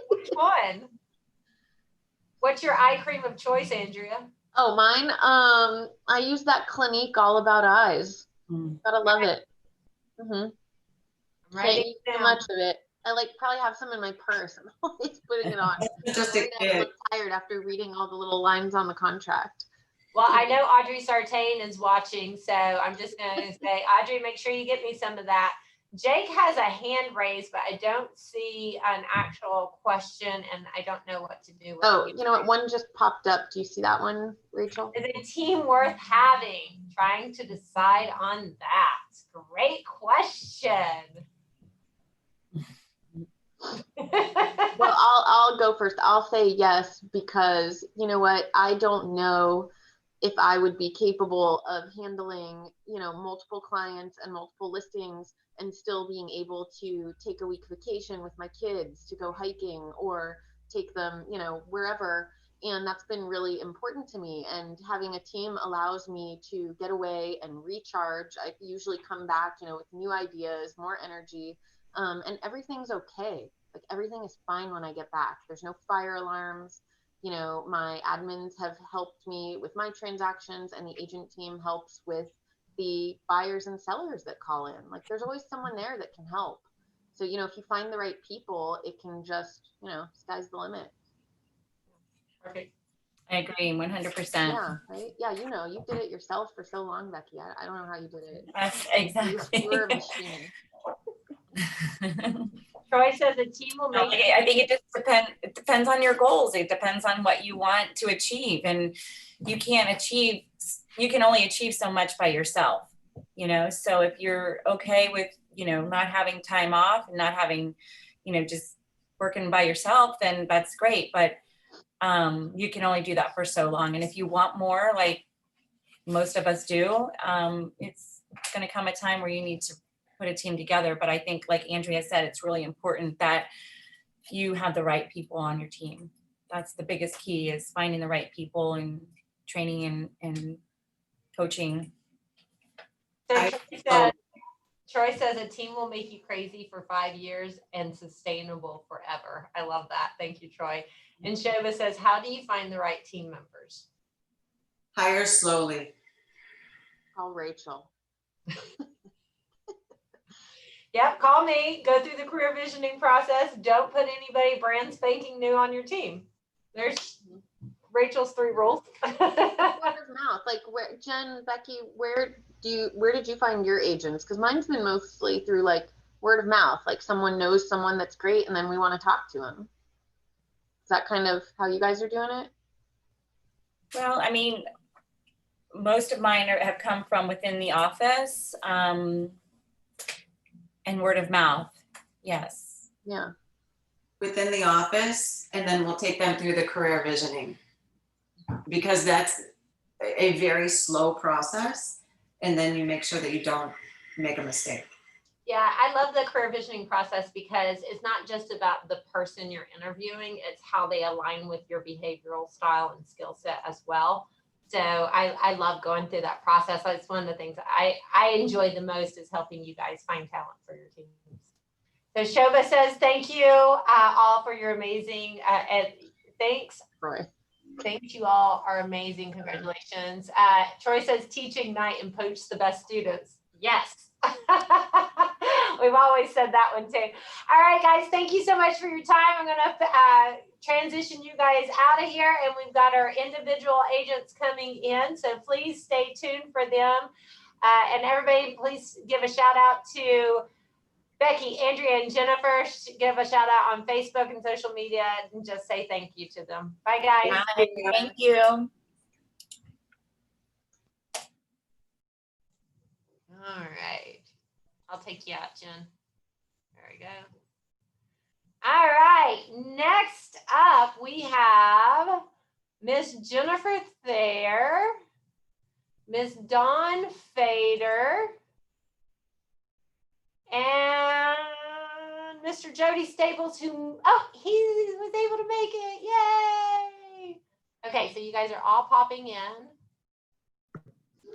Which one? What's your eye cream of choice, Andrea? Oh, mine. I use that Clinique All About Eyes. Gotta love it. Can't use too much of it. I like probably have some in my purse. I'm always putting it on. Just a I kid. look tired after reading all the little lines on the contract. Well, I know Audrey Sartain is watching, so I'm just going to say, Audrey, make sure you get me some of that. Jake has a hand raised, but I don't see an actual question, and I don't know what to do with Oh, it. you know what? One just popped up. Do you see that one, Rachel? Is a team worth having? Trying to decide on that. Great question. Well, I'll go first. I'll say yes, because you know what? I don't know if I would be capable of handling, you know, multiple clients and multiple listings and still being able to take a week vacation with my kids to go hiking or take them, you know, wherever. And that's been really important to me. And having a team allows me to get away and recharge. I usually come back, you know, with new ideas, more energy, and everything's okay. Like everything is fine when I get back. There's no fire alarms. You know, my admins have helped me with my transactions, and the agent team helps with the buyers and sellers that call in. Like there's always someone there that can help. So, you know, if you find the right people, it can just, you know, sky's the limit. Perfect. I agree 100%. Yeah, right? Yeah, you know, you did it yourself for so long, Becky. I don't know how you did it. That's exactly. You were a machine. Troy says a team will make. I think it depends on your goals. It depends on what you want to achieve, and you can only achieve so much by yourself, you know? So if you're okay with, you know, not having time off and not having, you know, just working by yourself, then that's great. But you can only do that for so long. And if you want more, like most of us do, it's going to come a time where you need to put a team together. But I think, like Andrea said, it's really important that you have the right people on your team. That's the biggest key, is finding the right people and training and coaching. So Troy says a team will make you crazy for 5 years and sustainable forever. I love that. Thank you, Troy. And Shova says, how do you find the right team members? Hire slowly. Call Rachel. Yep, call me. Go through the career visioning process. Don't put anybody brand spanking new on your team. There's Rachel's 3 rules. Word of mouth. Like where, Jen, Becky, where did you find your agents? Because mine's been mostly through like word of mouth. Like someone knows someone that's great, and then we want to talk to them. Is that kind of how you guys are doing it? Well, I mean, most of mine have come from within the office, and word of mouth. Yes. Yeah. Within the office, and then we'll take them through the career visioning, because that's a very slow process, and then you make sure that you don't make a mistake. Yeah, I love the career visioning process because it's not just about the person you're interviewing, it's how they align with your behavioral style and skill set as well. So I love going through that process. That's one of the things I enjoy the most, is helping you guys find talent for your teams. So Shova says, thank you all for your amazing, and thanks. Troy. Thank you all are amazing. Congratulations. Troy says, teach, ignite, and poach the best students. Yes. We've always said that one too. All right, guys, thank you so much for your time. I'm going to transition you guys out of here, and we've got our individual agents coming in. So please stay tuned for them. And everybody, please give a shout out to Becky, Andrea, and Jennifer. Give a shout out on Facebook and social media, and just say thank you to them. Bye, guys. Bye. Thank you. All right. I'll take you out, Jen. There we go. All right. Next up, we have Miss Jennifer Thayer, Miss Dawn Fader, and Mr. Jody Staples, who, he was able to make it. Yay. Okay, so you guys are all popping in.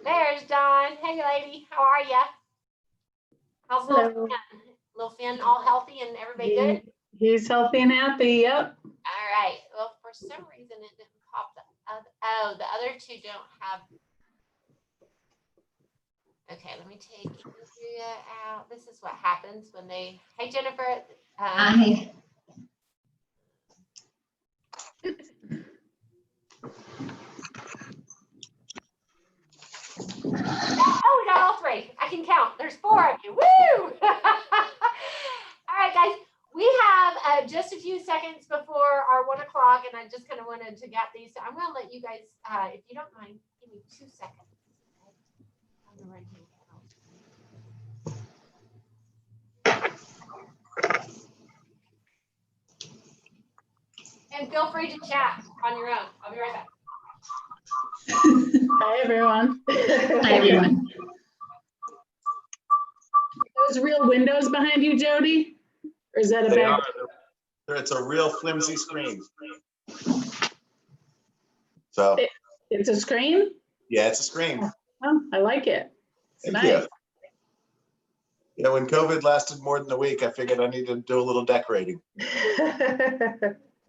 There's Dawn. Hey, lady. How are ya? How's little Finn? Little Finn all healthy and everybody good? He's healthy and happy, yep. All right. Well, for some reason, it didn't pop the other. Oh, the other two don't have. Okay, let me take Andrea out. This is what happens when they. Hey, Jennifer. Hi. Oh, we got all three. I can count. There's 4 of you. Woo! All right, guys. We have just a few seconds before our 1 o'clock, and I just kind of wanted to get these. So I'm going to let you guys, if you don't mind, give me 2 seconds. Okay? On the right-hand panel. And feel free to chat on your own. I'll be right back. Hi, everyone. Hi, everyone. Those real windows behind you, Jody? Or is that a They bad? are. It's a real flimsy screen. So, It's a screen? yeah, it's a screen. Oh, I like it. It's Thank nice. you. Yeah, when COVID lasted more than a week, I figured I needed to do a little decorating.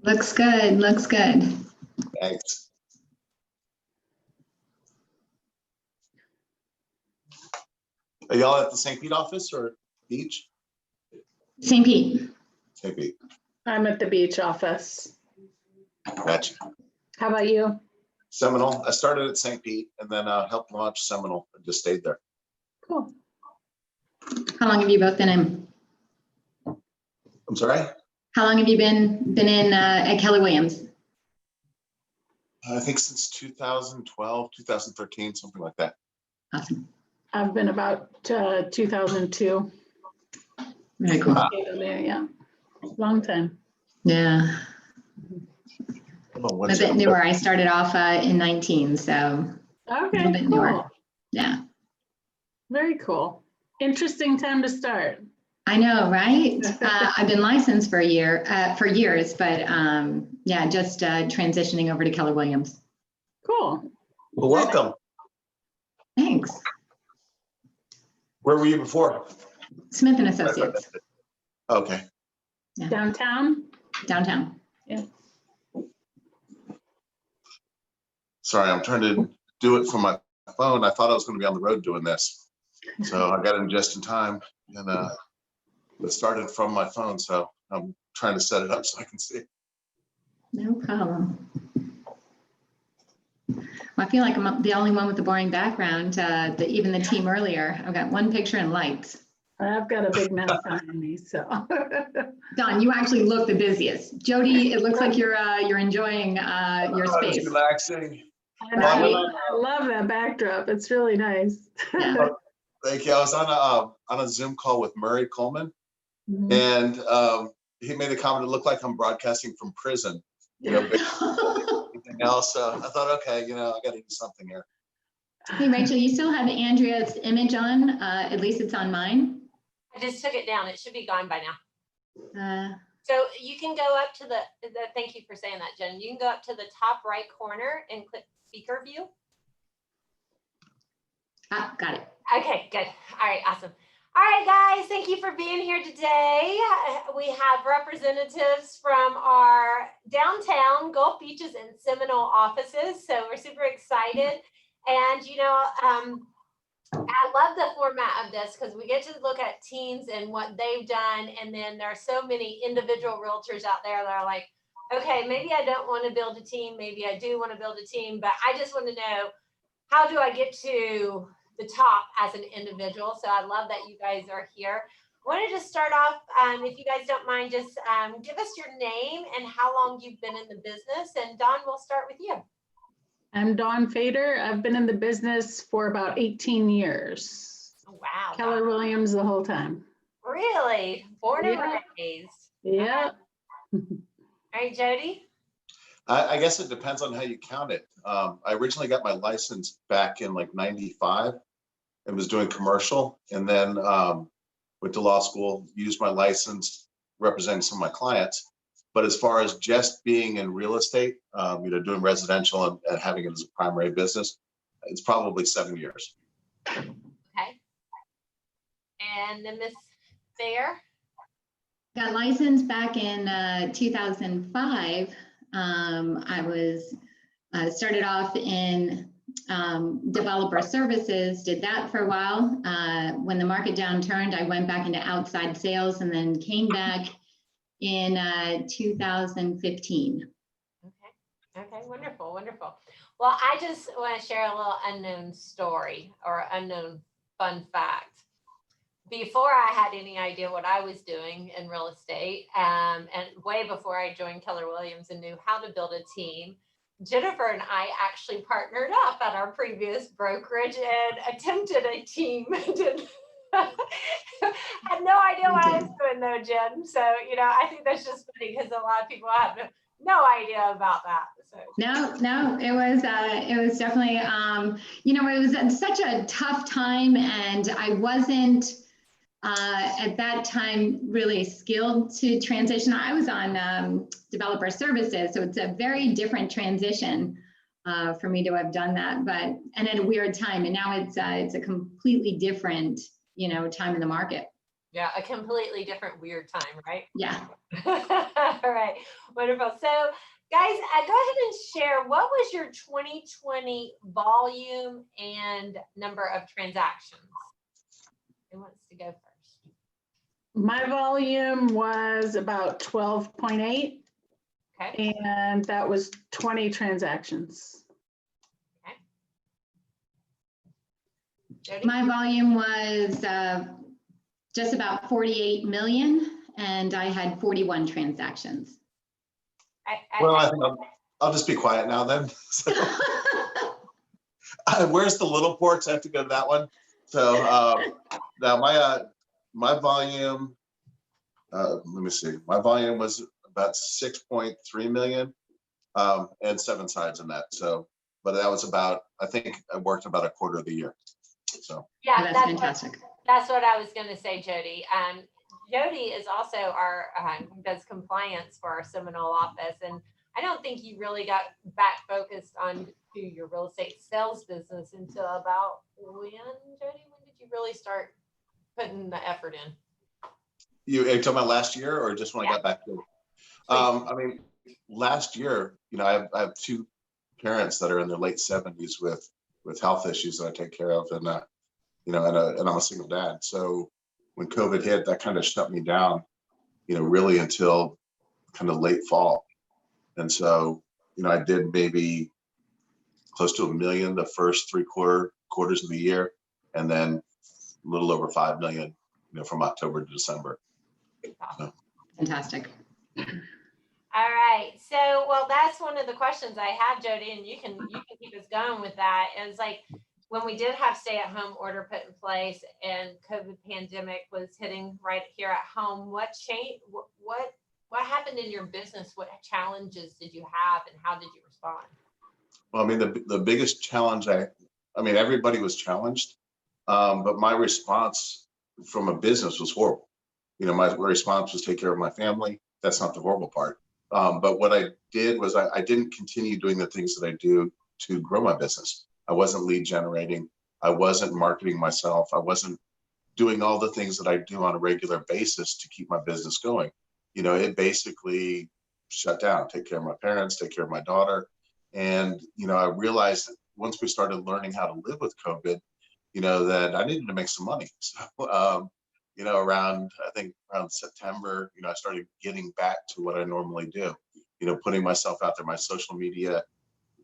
Looks good. Looks good. Thanks. Are y'all at the St. Pete office or beach? St. Pete. St. Pete. I'm at the beach office. Gotcha. How about you? Seminole. I started at St. Pete and then helped launch Seminole and just stayed there. Cool. How long have you both been in? I'm sorry? How long have you been in at Keller Williams? I think since 2012, 2013, something like that. Awesome. I've been about 2002. Very cool. Yeah, long time. Yeah. Hold on A one bit second. newer. I started off in 19, so a Okay, little bit cool. newer. Yeah. Very cool. Interesting time to start. I know, right? I've been licensed for years, but yeah, just transitioning over to Keller Williams. Cool. Well, welcome. Thanks. Where were you before? Smith and Associates, Okay. Downtown? downtown. Sorry, I'm trying to do it from my phone. I thought I was going to be on the road doing this. So I got in just in time and it started from my phone. So I'm trying to set it up so I can see. No problem. Well, I feel like I'm the only one with the boring background, even the team earlier. I've got one picture and lights. I've got a big mess behind me, so. Don, you actually look the busiest. Jody, it looks like you're enjoying your It's space. relaxing. And I love that backdrop. It's really nice. Yeah. Thank you. I was on a Zoom call with Murray Coleman, Mhm. and he made a comment. It looked like I'm broadcasting from prison. You know, anything else. So I thought, okay, I got to do something here. Hey, Rachel, you still have Andrea's image on. At least it's on mine. I just took it down. It should be gone by now. Uh, So you can go up to the thank you for saying that, Jen. You can go up to the top right corner and click speaker view. got it. Okay, good. All right, awesome. All right, guys, thank you for being here today. We have representatives from our downtown Gulf Beaches and Seminole offices. So we're super excited. And, I love the format of this because we get to look at teams and what they've done. And then there are so many individual realtors out there that are like, okay, maybe I don't want to build a team. Maybe I do want to build a team, but I just want to know, how do I get to the top as an individual? So I love that you guys are here. I wanted to start off, if you guys don't mind, just give us your name and how long you've been in the business. And Dawn, we'll start with you. I'm Dawn Fader. I've been in the business for about 18 years. Wow. Keller Williams the whole time. Really? Born and Yeah. raised. Yeah. All right, Jody? I guess it depends on how you count it. I originally got my license back in like 95 and was doing commercial, and then went to law school, used my license representing some of my clients. But as far as just being in real estate, doing residential and having it as a primary business, it's probably 7 years. Okay. And then Miss Thayer? Got licensed back in 2005. I was started off in developer services, did that for a while. When the market downturned, I went back into outside sales and then came back in 2015. Okay, wonderful, wonderful. Well, I just want to share a little unknown story or unknown fun fact. Before I had any idea what I was doing in real estate, and way before I joined Keller Williams and knew how to build a team, Jennifer and I actually partnered up at our previous brokerage and attempted a team. Had no idea what I was doing though, Jen. So, I think that's just funny because a lot of people have no idea about that. So. No, it was definitely, it was such a tough time, and I wasn't at that time really skilled to transition. I was on developer services, so it's a very different transition for me to have done that, and at a weird time. And now it's a completely different, time in the market. Yeah, a completely different weird time, right? Yeah. All right, wonderful. So guys, go ahead and share, what was your 2020 volume and number of transactions? Who wants to go first? My volume was about 12.8. Okay. And that was 20 transactions. Okay. Jody? My volume was just about 48 million, and I had 41 transactions. Well, I think I'll just be quiet now then. So, where's the little ports? I have to go to that one. So now my volume, let me see. My volume was about 6.3 million and 7 sides in that. So, but that was about, I think I worked about a quarter of the year. So yeah, that's fantastic. That's what I was going to say, Jody. Jody is also our does compliance for our Seminole office, and I don't think you really got back focused on to your real estate sales business until about when, Jody? When did you really start putting the effort in? You talking about last year or just when I got back to it? I mean, last year, I have 2 parents that are in their late 70s with health issues that I take care of, and and I'm a single dad. So when COVID hit, that kind of shut me down, really until kind of late fall. And so, I did maybe close to $1 million the first 3 quarters of the year, and then a little over 5 million, from October to December. So. Fantastic. All right. So, well, that's one of the questions I had, Jody, and you can keep us going with that. It was like, when we did have stay-at-home order put in place and COVID pandemic was hitting right here at home, what changed? What happened in your business? What challenges did you have, and how did you respond? Well, I mean, the biggest challenge, everybody was challenged, but my response from a business was horrible. My response was take care of my family. That's not the horrible part. But what I did was I didn't continue doing the things that I do to grow my business. I wasn't lead generating. I wasn't marketing myself. I wasn't doing all the things that I do on a regular basis to keep my business going. It basically shut down. Take care of my parents, take care of my daughter. And, I realized that once we started learning how to live with COVID, that I needed to make some money. So, around September, I started getting back to what I normally do, putting myself out there, my social media,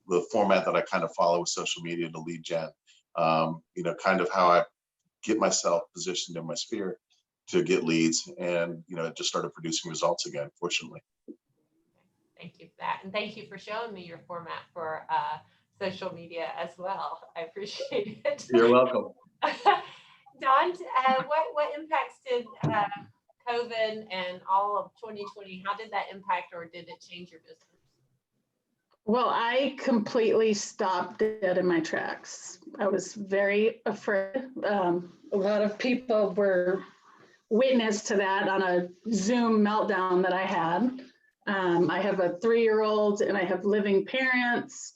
the format that I kind of follow with social media to lead gen, kind of how I get myself positioned in my sphere to get leads, and, it just started producing results again, fortunately. Thank you for that. And thank you for showing me your format for social media as well. I appreciate it. You're welcome. Don, what impacts did COVID and all of 2020, how did that impact, or did it change your business? Well, I completely stopped dead in my tracks. I was very afraid. A lot of people were witness to that on a Zoom meltdown that I had. I have a 3-year-old and I have living parents,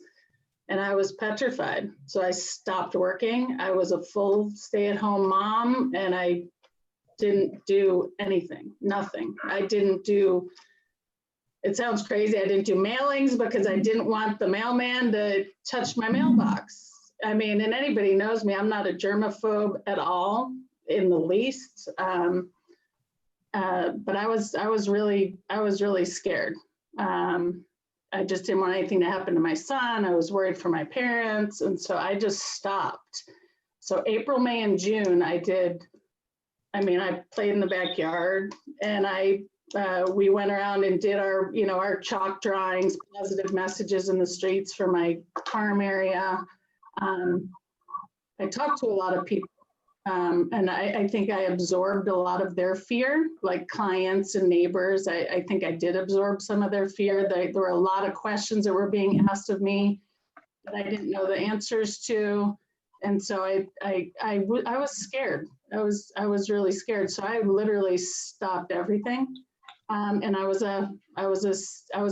and I was petrified. So I stopped working. I was a full stay-at-home mom, and I didn't do anything, nothing. It sounds crazy. I didn't do mailings because I didn't want the mailman to touch my mailbox. I mean, and anybody knows me, I'm not a germaphobe at all in the least. But I was really scared. I just didn't want anything to happen to my son. I was worried for my parents. And so I just stopped. So April, May, and June, I played in the backyard, and we went around and did our chalk drawings, positive messages in the streets for my farm area. I talked to a lot of people, and I think I absorbed a lot of their fear, like clients and neighbors. I think I did absorb some of their fear. There were a lot of questions that were being asked of me that I didn't know the answers to. And so I was scared. I was really scared. So I literally stopped everything. And I was a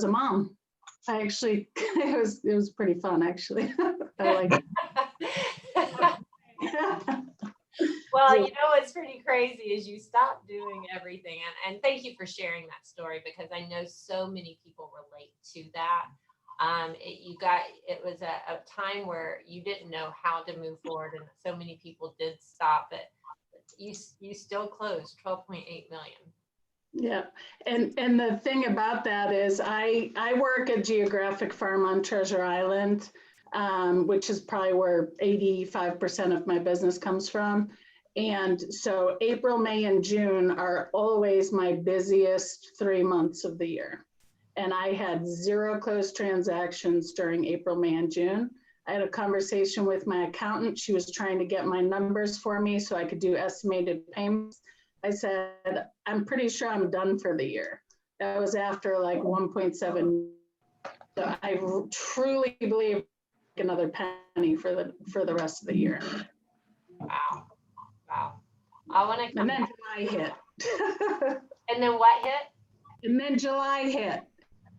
mom. I actually, it was pretty fun, actually. I like it. Well, you know what's pretty crazy is you stopped doing everything. And thank you for sharing that story, because I know so many people relate to that. It was a time where you didn't know how to move forward, and so many people did stop it. You still closed 12.8 million. Yeah, and the thing about that is I work at Geographic Farm on Treasure Island, which is probably where 85% of my business comes from. And so April, May, and June are always my busiest 3 months of the year. And I had 0 closed transactions during April, May, and June. I had a conversation with my accountant. She was trying to get my numbers for me so I could do estimated payments. I said, I'm pretty sure I'm done for the year. That was after like 1.7. So I truly believe another penny for the rest of the year. Wow. I want to come. And then July hit. And then what hit? And then July hit.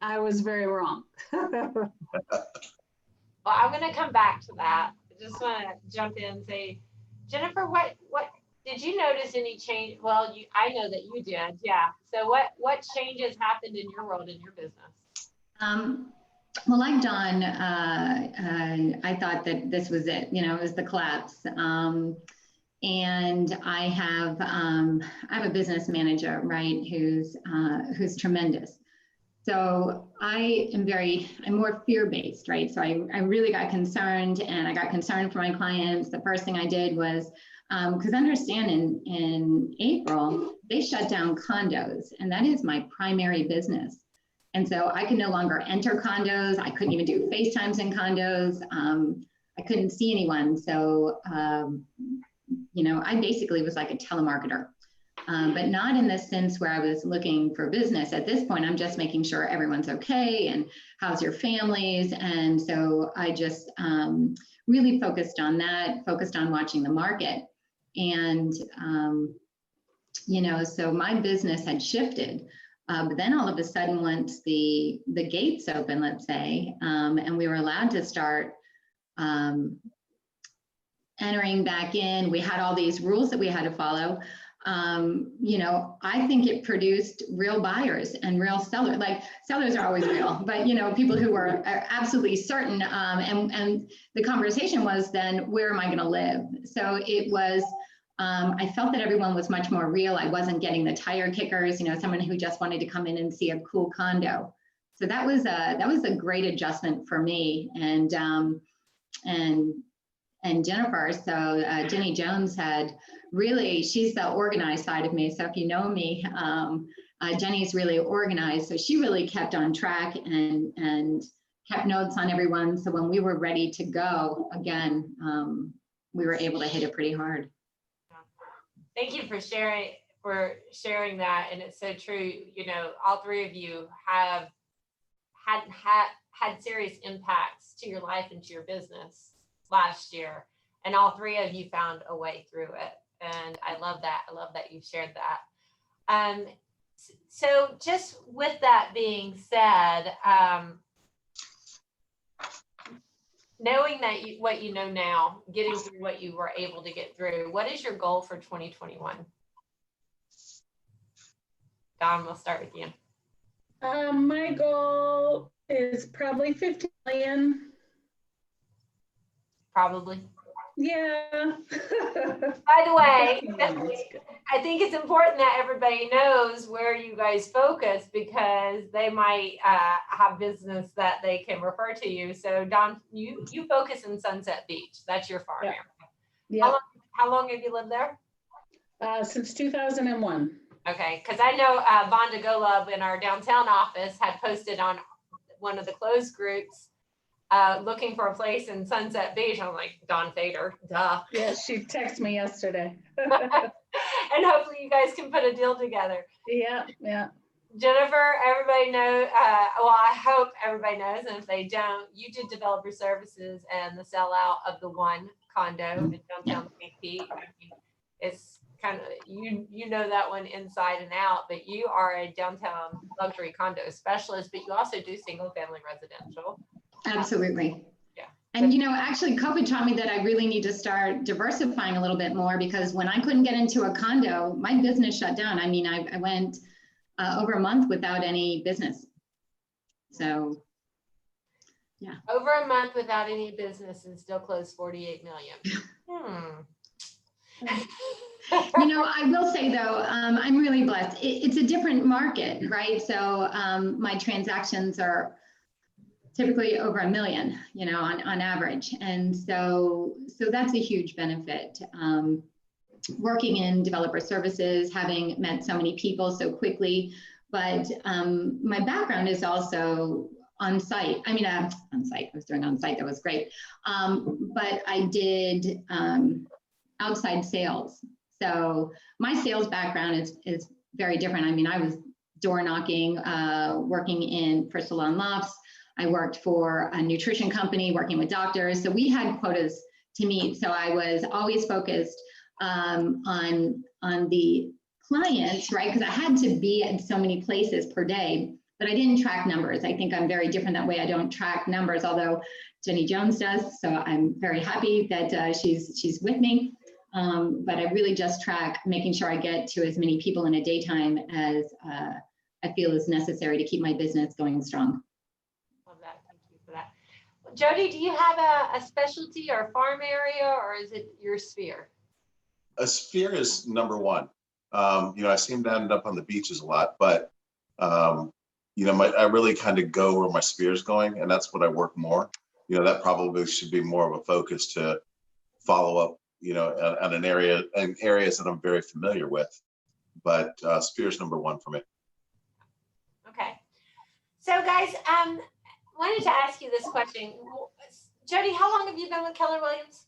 I was very wrong. Well, I'm going to come back to that. I just want to jump in and say, Jennifer, what did you notice any change? Well, I know that you did. Yeah. So what changes happened in your world, in your business? Well, like Dawn, I thought that this was it. It was the collapse. And I have a business manager, right, who's tremendous. So I'm more fear-based, right? So I really got concerned, and I got concerned for my clients. The first thing I did was, because understand in April, they shut down condos, and that is my primary business. And so I could no longer enter condos. I couldn't even do FaceTimes in condos. I couldn't see anyone. So, I basically was like a telemarketer, but not in the sense where I was looking for business. At this point, I'm just making sure everyone's okay and how's your families. And so I just really focused on that, focused on watching the market. And, so my business had shifted. But then all of a sudden, once the gates open, let's say, and we were allowed to start entering back in, we had all these rules that we had to follow. I think it produced real buyers and real sellers. Like, sellers are always real, but people who were absolutely certain. And the conversation was then, where am I going to live? So it was. I felt that everyone was much more real. I wasn't getting the tire kickers, someone who just wanted to come in and see a cool condo. So that was a great adjustment for me. And Jennifer, so Jenny Jones she's the organized side of me. So if you know me, Jenny's really organized. So she really kept on track and kept notes on everyone. So when we were ready to go again, we were able to hit it pretty hard. Thank you for sharing that. And it's so true. All three of you have had serious impacts to your life and to your business last year. And all three of you found a way through it. And I love that. I love that you shared that. So just with that being said, knowing that what you know now, getting through what you were able to get through, what is your goal for 2021? Dawn, we'll start with you. My goal is probably 50 million. probably. Yeah. By the way, I think it's important that everybody knows where you guys focus because they might have business that they can refer to you. So Don, you focus in Sunset Beach. That's your farm area. Yeah. How long have you lived there? Since 2001. Okay, because I know Vonda Golub in our downtown office had posted on one of the closed groups looking for a place in Sunset Beach. I'm like, Don Fader, duh. Yeah, she texted me yesterday. And hopefully you guys can put a deal together. Yeah. Jennifer, everybody knows, well, I hope everybody knows, and if they don't, you did developer services and the sellout of the one condo in downtown St. Pete. I mean, it's kind of, you know that one inside and out, but you are a downtown luxury condo specialist, but you also do single family residential. Absolutely. Yeah. And actually COVID taught me that I really need to start diversifying a little bit more, because when I couldn't get into a condo, my business shut down. I mean, I went over a month without any business. So, yeah. Over a month without any business and still closed 48 million. I will say though, I'm really blessed. It's a different market, right? So my transactions are typically over $1 million, on average. And so that's a huge benefit. Working in developer services, having met so many people so quickly, but my background is also on site. I mean, on site, I was doing on site, that was great. But I did outside sales. So my sales background is very different. I mean, I was door knocking, working for salon lofts. I worked for a nutrition company, working with doctors. So we had quotas to meet. So I was always focused on the clients, right? Because I had to be at so many places per day, but I didn't track numbers. I think I'm very different that way. I don't track numbers, although Jenny Jones does. So I'm very happy that she's with me. But I really just track making sure I get to as many people in a daytime as I feel is necessary to keep my business going strong. Love that. Thank you for that. Jody, do you have a specialty or farm area, or is it your sphere? A sphere is number one. I seem to end up on the beaches a lot, but I really kind of go where my sphere is going, and that's what I work more. That probably should be more of a focus to follow up, on an area and areas that I'm very familiar with. But sphere is number one for me. Okay. So guys, wanted to ask you this question. Jody, how long have you been with Keller Williams?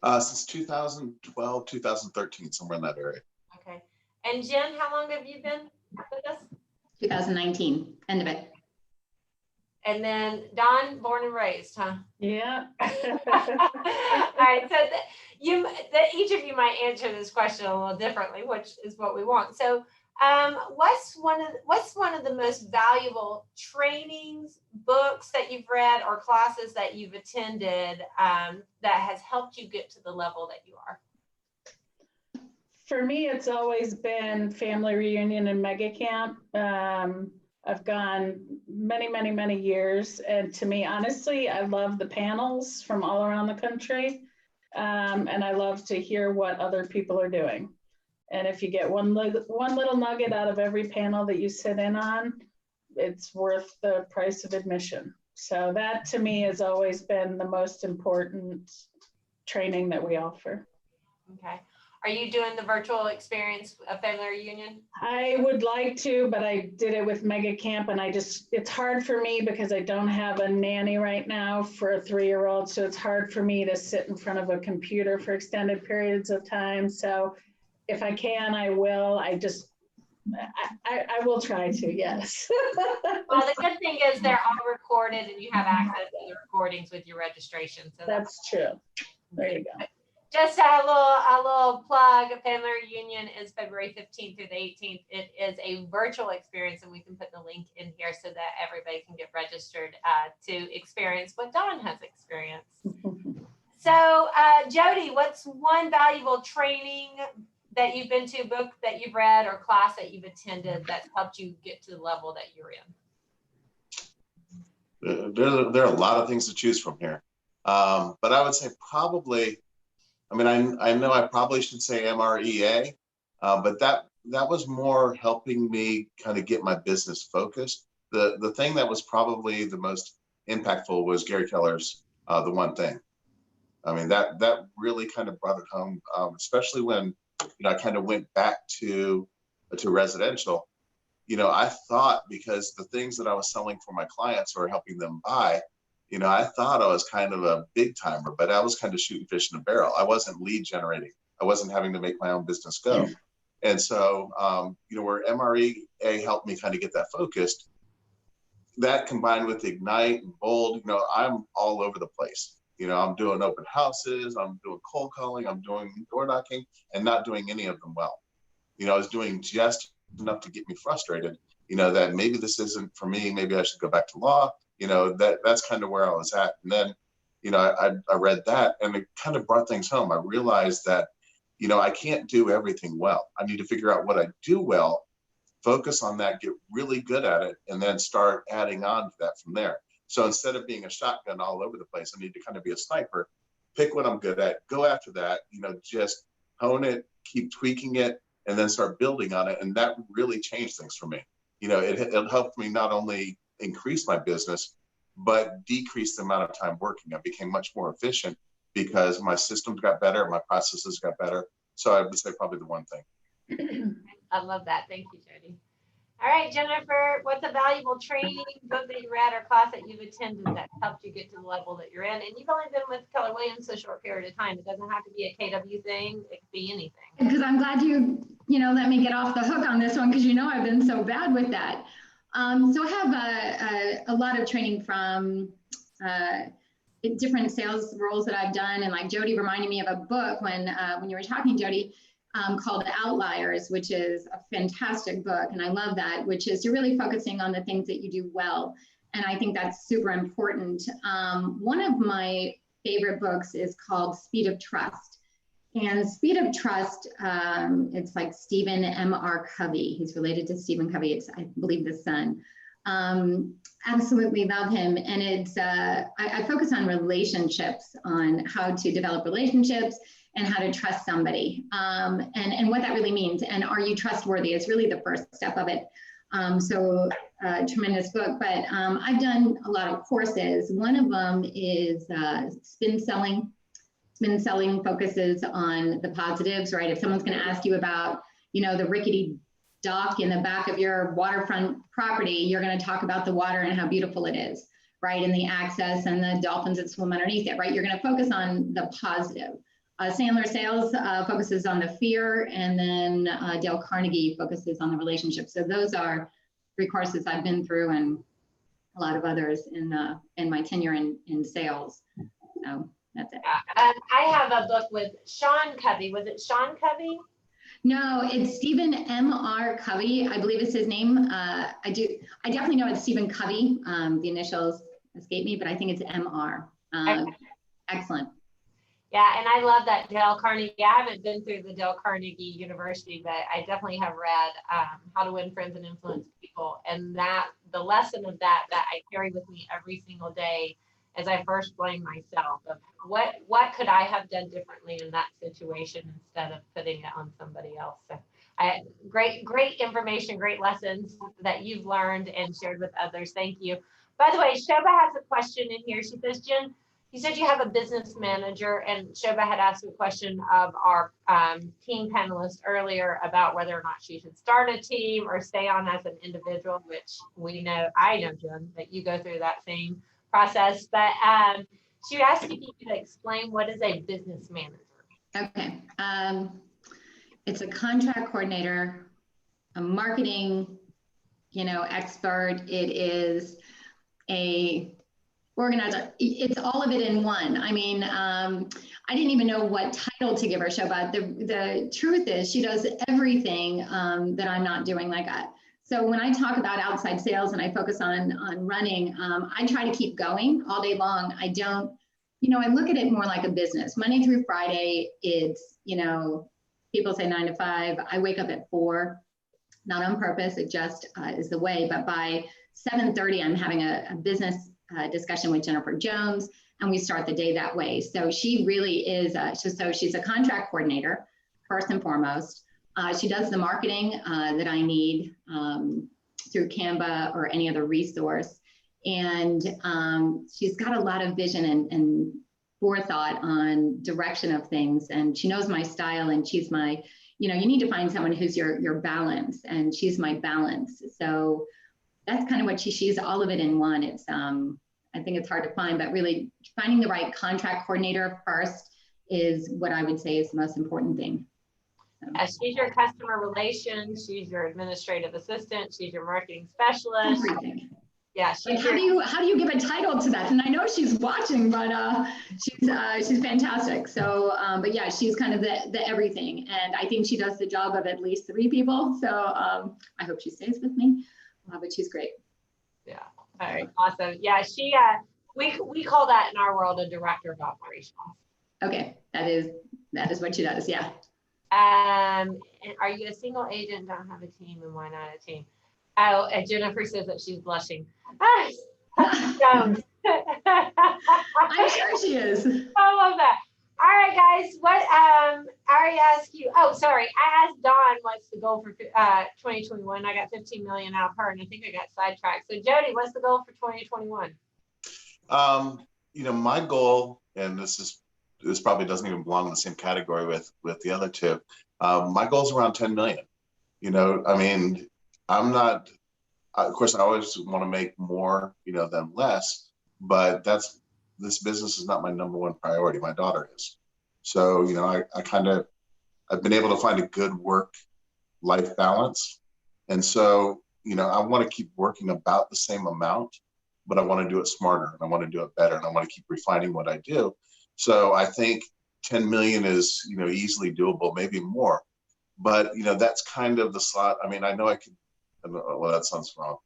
Since 2012, 2013, somewhere in that area. Okay. And Jen, how long have you been with us? 2019, end of it. And then Don, born and raised, huh? Yeah. All right. So each of you might answer this question a little differently, which is what we want. So what's one of the most valuable trainings, books that you've read, or classes that you've attended that has helped you get to the level that you are? For me, it's always been family reunion and mega camp. I've gone many, many, many years. And to me, honestly, I love the panels from all around the country. And I love to hear what other people are doing. And if you get one little nugget out of every panel that you sit in on, it's worth the price of admission. So that to me has always been the most important training that we offer. Okay. Are you doing the virtual experience of family reunion? I would like to, but I did it with Mega Camp, and it's hard for me because I don't have a nanny right now for a 3-year-old. So it's hard for me to sit in front of a computer for extended periods of time. So if I can, I will. I will try to, yes. Well, the good thing is they're all recorded and you have access to the recordings with your registration. So that's true. There you go. Just a little plug. Family Reunion is February 15th through the 18th. It is a virtual experience, and we can put the link in here so that everybody can get registered to experience what Dawn has experienced. So, Jody, what's one valuable training that you've been to, book that you've read, or class that you've attended that's helped you get to the level that you're in? There are a lot of things to choose from here. But I would say probably, I mean, I know I probably should say MREA, but that was more helping me kind of get my business focused. The thing that was probably the most impactful was Gary Keller's The One Thing. I mean, that really kind of brought it home, especially when, I kind of went back to residential. I thought, because the things that I was selling for my clients or helping them buy, I thought I was kind of a big timer, but I was kind of shooting fish in a barrel. I wasn't lead generating. I wasn't having to make my own business go. And so, where MREA helped me kind of get that focused, that combined with Ignite and Bold, I'm all over the place. I'm doing open houses, I'm doing cold calling, I'm doing door knocking, and not doing any of them well. I was doing just enough to get me frustrated, that maybe this isn't for me, maybe I should go back to law, that's kind of where I was at. And then, I read that and it kind of brought things home. I realized that, I can't do everything well. I need to figure out what I do well, focus on that, get really good at it, and then start adding on to that from there. So instead of being a shotgun all over the place, I need to kind of be a sniper, pick what I'm good at, go after that, just hone it, keep tweaking it, and then start building on it. And that really changed things for me. It helped me not only increase my business, but decrease the amount of time working. I became much more efficient because my systems got better, my processes got better. So I would say probably The One Thing. I love that. Thank you, Jody. All right, Jennifer, what's a valuable training, book that you read, or class that you've attended that helped you get to the level that you're in? And you've only been with Keller Williams a short period of time. It doesn't have to be a KW thing. It could be anything. Because I'm glad you let me get off the hook on this one, because I've been so bad with that. So I have a lot of training from different sales roles that I've done, and like Jody reminded me of a book when you were talking, Jody, called Outliers, which is a fantastic book, and I love that, which is you're really focusing on the things that you do well, and I think that's super important. One of my favorite books is called Speed of Trust, and Speed of Trust, it's like Stephen M.R. Covey. He's related to Stephen Covey. It's, I believe, the son. Absolutely love him. And it's, I focus on relationships, on how to develop relationships and how to trust somebody, and what that really means. And are you trustworthy is really the first step of it. So tremendous book, but I've done a lot of courses. One of them is spin selling. Spin selling focuses on the positives, right? If someone's going to ask you about, the rickety dock in the back of your waterfront property, you're going to talk about the water and how beautiful it is, right? And the access and the dolphins that swim underneath it, right? You're going to focus on the positive. Sandler Sales focuses on the fear, and then Dale Carnegie focuses on the relationship. So those are 3 courses I've been through, and a lot of others in my tenure in sales. So that's it. I have a book with Sean Covey. Was it Sean Covey? No, it's Stephen M.R. Covey. I believe is his name. I definitely know it's Stephen Covey. The initials escape me, but I think it's M.R. Excellent. Yeah, and I love that Dale Carnegie. I haven't been through the Dale Carnegie University, but I definitely have read How to Win Friends and Influence People. And that the lesson of that I carry with me every single day as I first blame myself of what could I have done differently in that situation instead of putting it on somebody else. So great information, great lessons that you've learned and shared with others. Thank you. By the way, Shobha has a question in here. She says, Jen, you said you have a business manager, and Shobha had asked a question of our team panelist earlier about whether or not she should start a team or stay on as an individual, which I know, Jen, that you go through that same process. But she asked if you could explain what is a business manager. Okay. It's a contract coordinator, a marketing, expert. It is a organizer. It's all of it in one. I mean, I didn't even know what title to give her, Shobha. The truth is she does everything that I'm not doing. So when I talk about outside sales and I focus on running, I try to keep going all day long. I don't, I look at it more like a business. Monday through Friday, it's, people say 9 to 5. I wake up at 4, not on purpose. It just is the way. But by 7:30, I'm having a business discussion with Jennifer Jones, and we start the day that way. So she really is, so she's a contract coordinator, first and foremost. She does the marketing that I need through Canva or any other resource. And she's got a lot of vision and forethought on direction of things. And she knows my style, and she's my, you know, you need to find someone who's your balance, and she's my balance. So that's kind of what she's all of it in one. It's, I think it's hard to find, but really finding the right contract coordinator first is what I would say is the most important thing. So. She's your customer relations, she's your administrative assistant, she's your marketing specialist. Everything. Yeah. Like, how do you give a title to that? And I know she's watching, but she's fantastic. So, but yeah, she's kind of the everything, and I think she does the job of at least 3 people. So I hope she stays with me, but she's great. Yeah. All right. Awesome. Yeah. She. We call that in our world a director of operations. Okay. That is what she does. Yeah. And are you a single agent? Don't have a team, and why not a team? Oh, and Jennifer says that she's blushing. Don't. I'm sure she is. I love that. All right, guys. What? I already asked you. Oh, sorry. I asked Dawn what's the goal for 2021. I got 15 million out of her, and I think I got sidetracked. So, Jody, what's the goal for 2021? You know, my goal, and this probably doesn't even belong in the same category with the other two. My goal is around 10 million. You know, I mean, I'm not. Of course, I always want to make more, you know, than less. But this business is not my number one priority. My daughter is. So, you know, I've been able to find a good work-life balance. And so, you know, I want to keep working about the same amount, but I want to do it smarter, and I want to do it better, and I want to keep refining what I do. So I think 10 million is, you know, easily doable, maybe more. But, you know, that's kind of the slot. I mean, I know I could, well, that sounds wrong.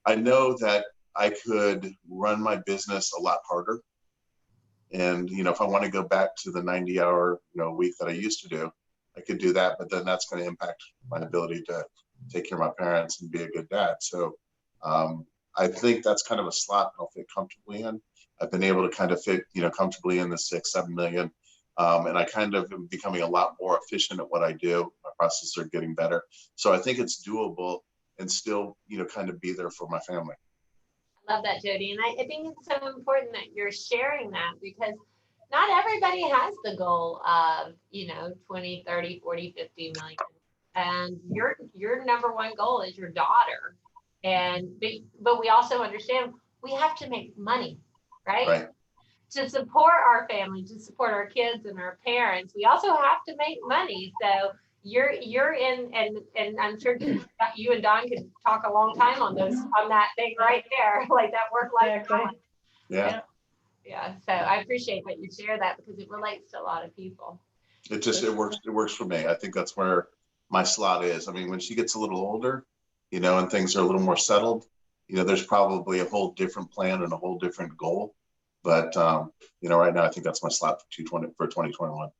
I know that I could run my business a lot harder. And, you know, if I want to go back to the 90-hour, you know, week that I used to do, I could do that, but then that's going to impact my ability to take care of my parents and be a good dad. So I think that's kind of a slot I'll fit comfortably in. I've been able to kind of fit, you know, comfortably in the 6-7 million. And I kind of am becoming a lot more efficient at what I do. My processes are getting better. So I think it's doable and still, you know, kind of be there for my family. I love that, Jody. And I think it's so important that you're sharing that, because not everybody has the goal of, you know, 20, 30, 40, 50 million. And your number one goal is your daughter. And but we also understand we have to make money, right? To support our family, to support our kids and our parents, we also have to make money. So you're in, and I'm sure you and Don could talk a long time on that thing right there, like that work-life balance. Yeah. Yeah. So I appreciate that you share that, because it relates to a lot of people. It works for me. I think that's where my slot is. I mean, when she gets a little older, you know, and things are a little more settled, you know, there's probably a whole different plan and a whole different goal. But, you know, right now, I think that's my slot for 2021.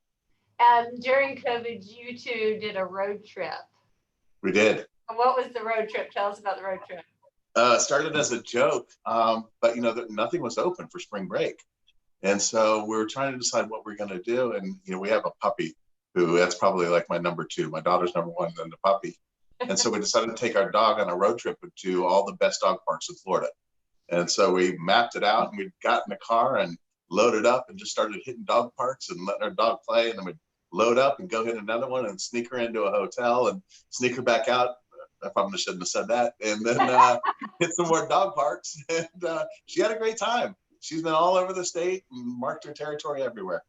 During COVID, you two did a road trip. We did. What was the road trip? Tell us about the road trip. Started as a joke, but, you know, nothing was open for spring break. And so we were trying to decide what we're going to do. And, you know, we have a puppy that's probably like my number 2. My daughter's number 1, then the puppy. And so we decided to take our dog on a road trip to all the best dog parks in Florida. And so we mapped it out, and we'd got in the car and loaded up and just started hitting dog parks and letting our dog play. And then we'd load up and go hit another one and sneak her into a hotel and sneak her back out. I probably shouldn't have said that. And then hit some more dog parks. And she had a great time. She's been all over the state and marked her territory everywhere.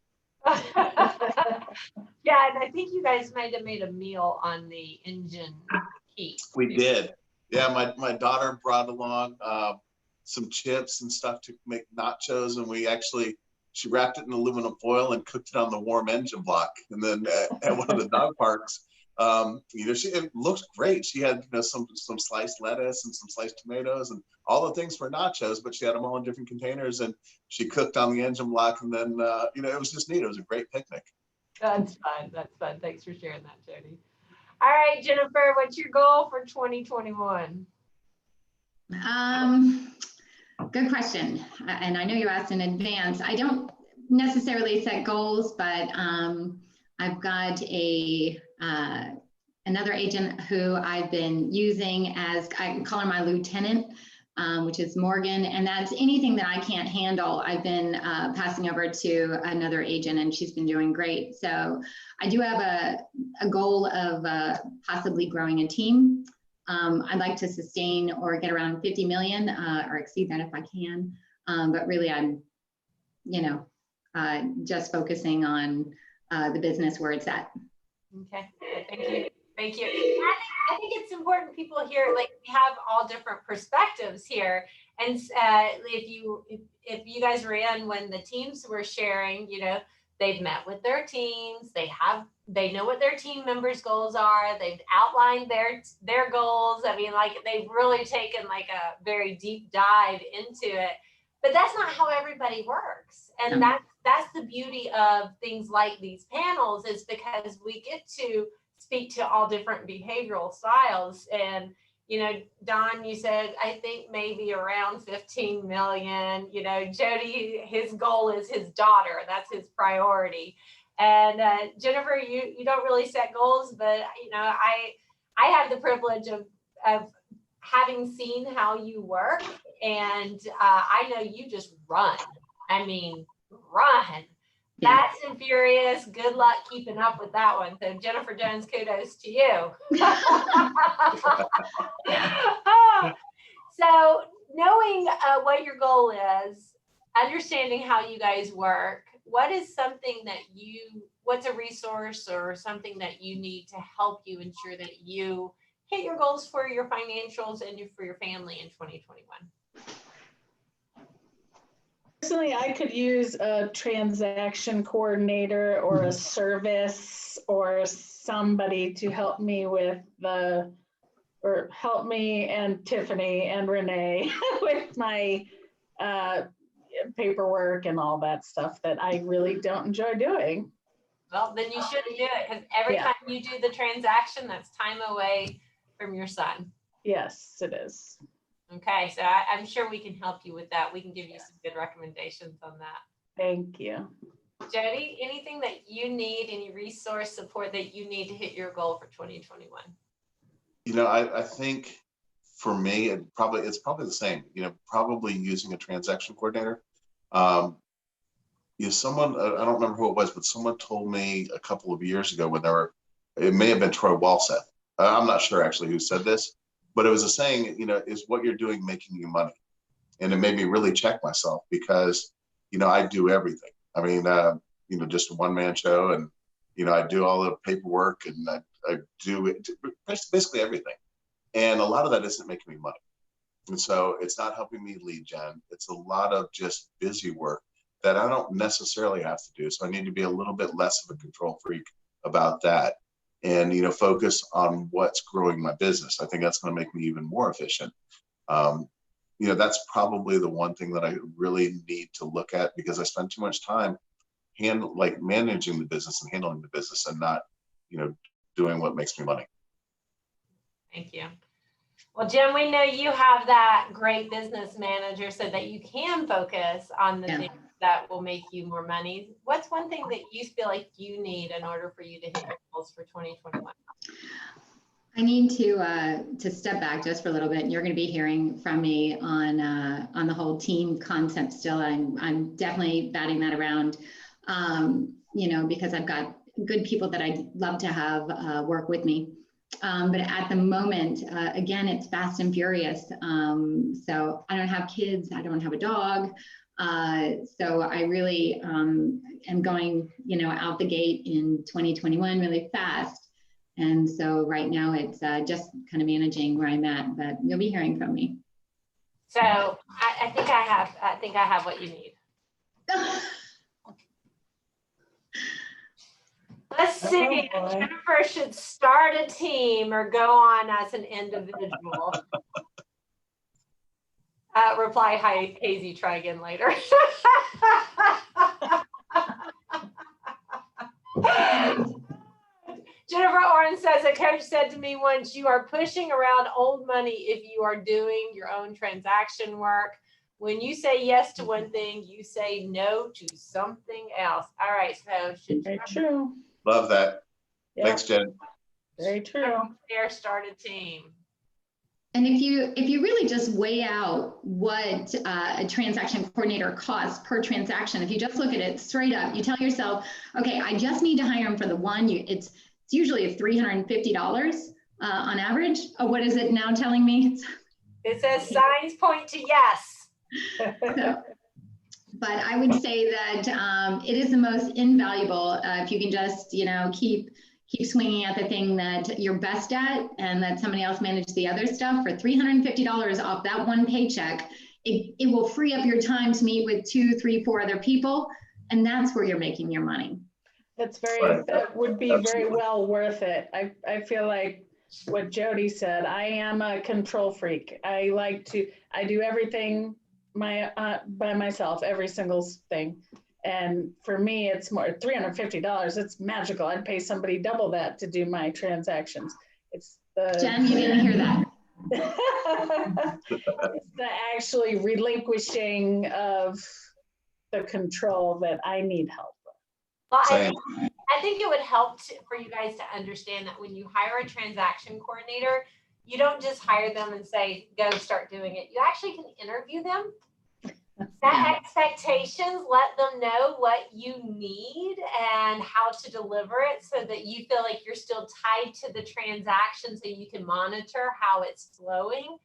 Yeah, and I think you guys might have made a meal on the engine heat. We did. Yeah, my daughter brought along some chips and stuff to make nachos, and she wrapped it in aluminum foil and cooked it on the warm engine block. And then at one of the dog parks, you know, it looked great. She had, you know, some sliced lettuce and some sliced tomatoes and all the things for nachos, but she had them all in different containers, and she cooked on the engine block. And then, you know, it was just neat. It was a great picnic. That's fun. That's fun. Thanks for sharing that, Jody. All right, Jennifer, what's your goal for 2021? Good question. And I know you asked in advance. I don't necessarily set goals, but I've got another agent who I've been using as, I call her my lieutenant, which is Morgan. And that's anything that I can't handle, I've been passing over to another agent, and she's been doing great. So I do have a goal of possibly growing a team. I'd like to sustain or get around 50 million or exceed that if I can. But really I'm, just focusing on the business where it's at. Okay, thank you. Thank you. I think it's important people hear, like, we have all different perspectives here. And if you guys were in when the teams were sharing, they've met with their teams, they know what their team members' goals are, they've outlined their goals. I mean, like, they've really taken like a very deep dive into it. But that's not how everybody works. And that's the beauty of things like these panels, is because we get to speak to all different behavioral styles. And, Don, you said, I think maybe around 15 million, Jody, his goal is his daughter. That's his priority. And Jennifer, you don't really set goals, but, I have the privilege of having seen how you work. And I know you just run. I mean, run. Fast and furious. Good luck keeping up with that one. So Jennifer Jones, kudos to you. So knowing what your goal is, understanding how you guys work, what is something that what's a resource or something that you need to help you ensure that you hit your goals for your financials and for your family in 2021? Personally, I could use a transaction coordinator or a service or somebody to help me with help me and Tiffany and Renee with my paperwork and all that stuff that I really don't enjoy doing. Well, then you shouldn't do it, because every time you do the transaction, that's time away from your son. Yes, it is. Okay, so I'm sure we can help you with that. We can give you some good recommendations on that. Thank you. Jody, anything that you need, any resource support that you need to hit your goal for 2021? I think for me, it's probably the same, probably using a transaction coordinator. Someone, I don't remember who it was, but someone told me a couple of years ago when it may have been Troy Walseth. I'm not sure actually who said this, but it was a saying, is what you're doing making you money? And it made me really check myself, because, I do everything. I mean, just a one-man show, and, I do all the paperwork, and I do it, basically everything. And a lot of that isn't making me money. And so it's not helping me lead gen. It's a lot of just busy work that I don't necessarily have to do. So I need to be a little bit less of a control freak about that, and, focus on what's growing my business. I think that's going to make me even more efficient. That's probably the one thing that I really need to look at, because I spend too much time managing the business and handling the business, and not, doing what makes me money. Thank you. Well, Jim, we know you have that great business manager so that you can focus on the things that will make you more money. What's one thing that you feel like you need in order for you to hit your goals for 2021? I need to step back just for a little bit, and you're going to be hearing from me on the whole team concept still. I'm definitely batting that around, because I've got good people that I'd love to have work with me. But at the moment, again, it's fast and furious. So I don't have kids. I don't have a dog. So I really am going, out the gate in 2021 really fast. And so right now it's just kind of managing where I'm at, but you'll be hearing from me. So I think I have what you need. Let's see. Jennifer should start a team or go on as an individual. Reply, hi, Hazy, try again later. Jennifer Oren says, a coach said to me once, you are pushing around old money if you are doing your own transaction work. when you say yes to one thing, you say no to something else. All right, so should Very true. Love that. Yeah, Thanks, Jen. very true. start a team. And if you really just weigh out what a transaction coordinator costs per transaction, if you just look at it straight up, you tell yourself, okay, I just need to hire them for the one. It's usually $350 on average. Oh, what is it now telling me? It says signs point to yes. So, but I would say that it is the most invaluable if you can just, keep swinging at the thing that you're best at and that somebody else manage the other stuff. For $350 off that one paycheck, it will free up your time to meet with 2, 3, 4 other people. And that's where you're making your money. That would be very well worth it. I feel like what Jody said, I am a control freak. I do everything by myself, every single thing. And for me, it's more $350. It's magical. I'd pay somebody double that to do my transactions. It's Jen, you didn't hear that. It's the actually relinquishing of the control that I need help with. Well, I think it would help for you guys to understand that when you hire a transaction coordinator, you don't just hire them and say, go start doing it. You actually can interview them. Set expectations, let them know what you need and how to deliver it so that you feel like you're still tied to the transaction so you can monitor how it's flowing.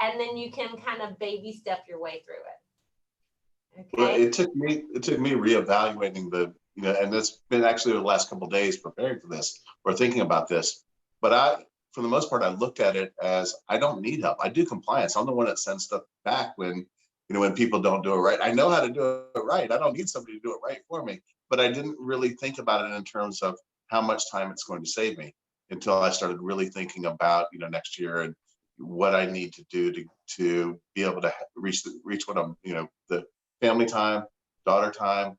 And then you can kind of baby step your way through it. Okay. Well, it took me reevaluating and it's been actually the last couple of days preparing for this or thinking about this. But for the most part, I looked at it as I don't need help. I do compliance. I'm the one that sends stuff back when people don't do it right. I know how to do it right. I don't need somebody to do it right for me. But I didn't really think about it in terms of how much time it's going to save me until I started really thinking about, next year and what I need to do to be able to reach what I'm, the family time, daughter time,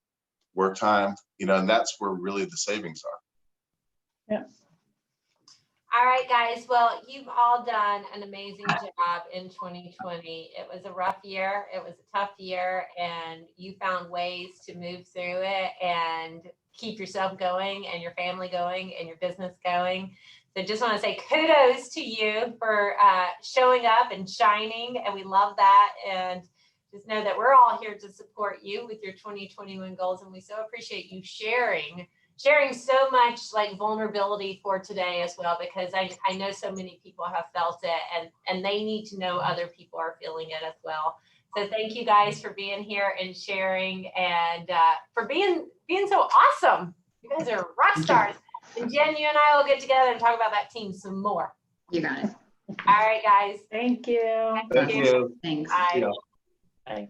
work time, and that's where really the savings are. Yeah. All right, guys. Well, you've all done an amazing job in 2020. It was a rough year. It was a tough year, and you found ways to move through it and keep yourself going and your family going and your business going. So just want to say kudos to you for showing up and shining, and we love that. And just know that we're all here to support you with your 2021 goals, and we so appreciate you sharing so much like vulnerability for today as well, because I know so many people have felt it and they need to know other people are feeling it as well. So thank you guys for being here and sharing and for being so awesome. You guys are rock stars. And Jen, you and I will get together and talk about that team some more. You got it. All right, guys. Thank you. Thank you. Thanks. Bye. Bye.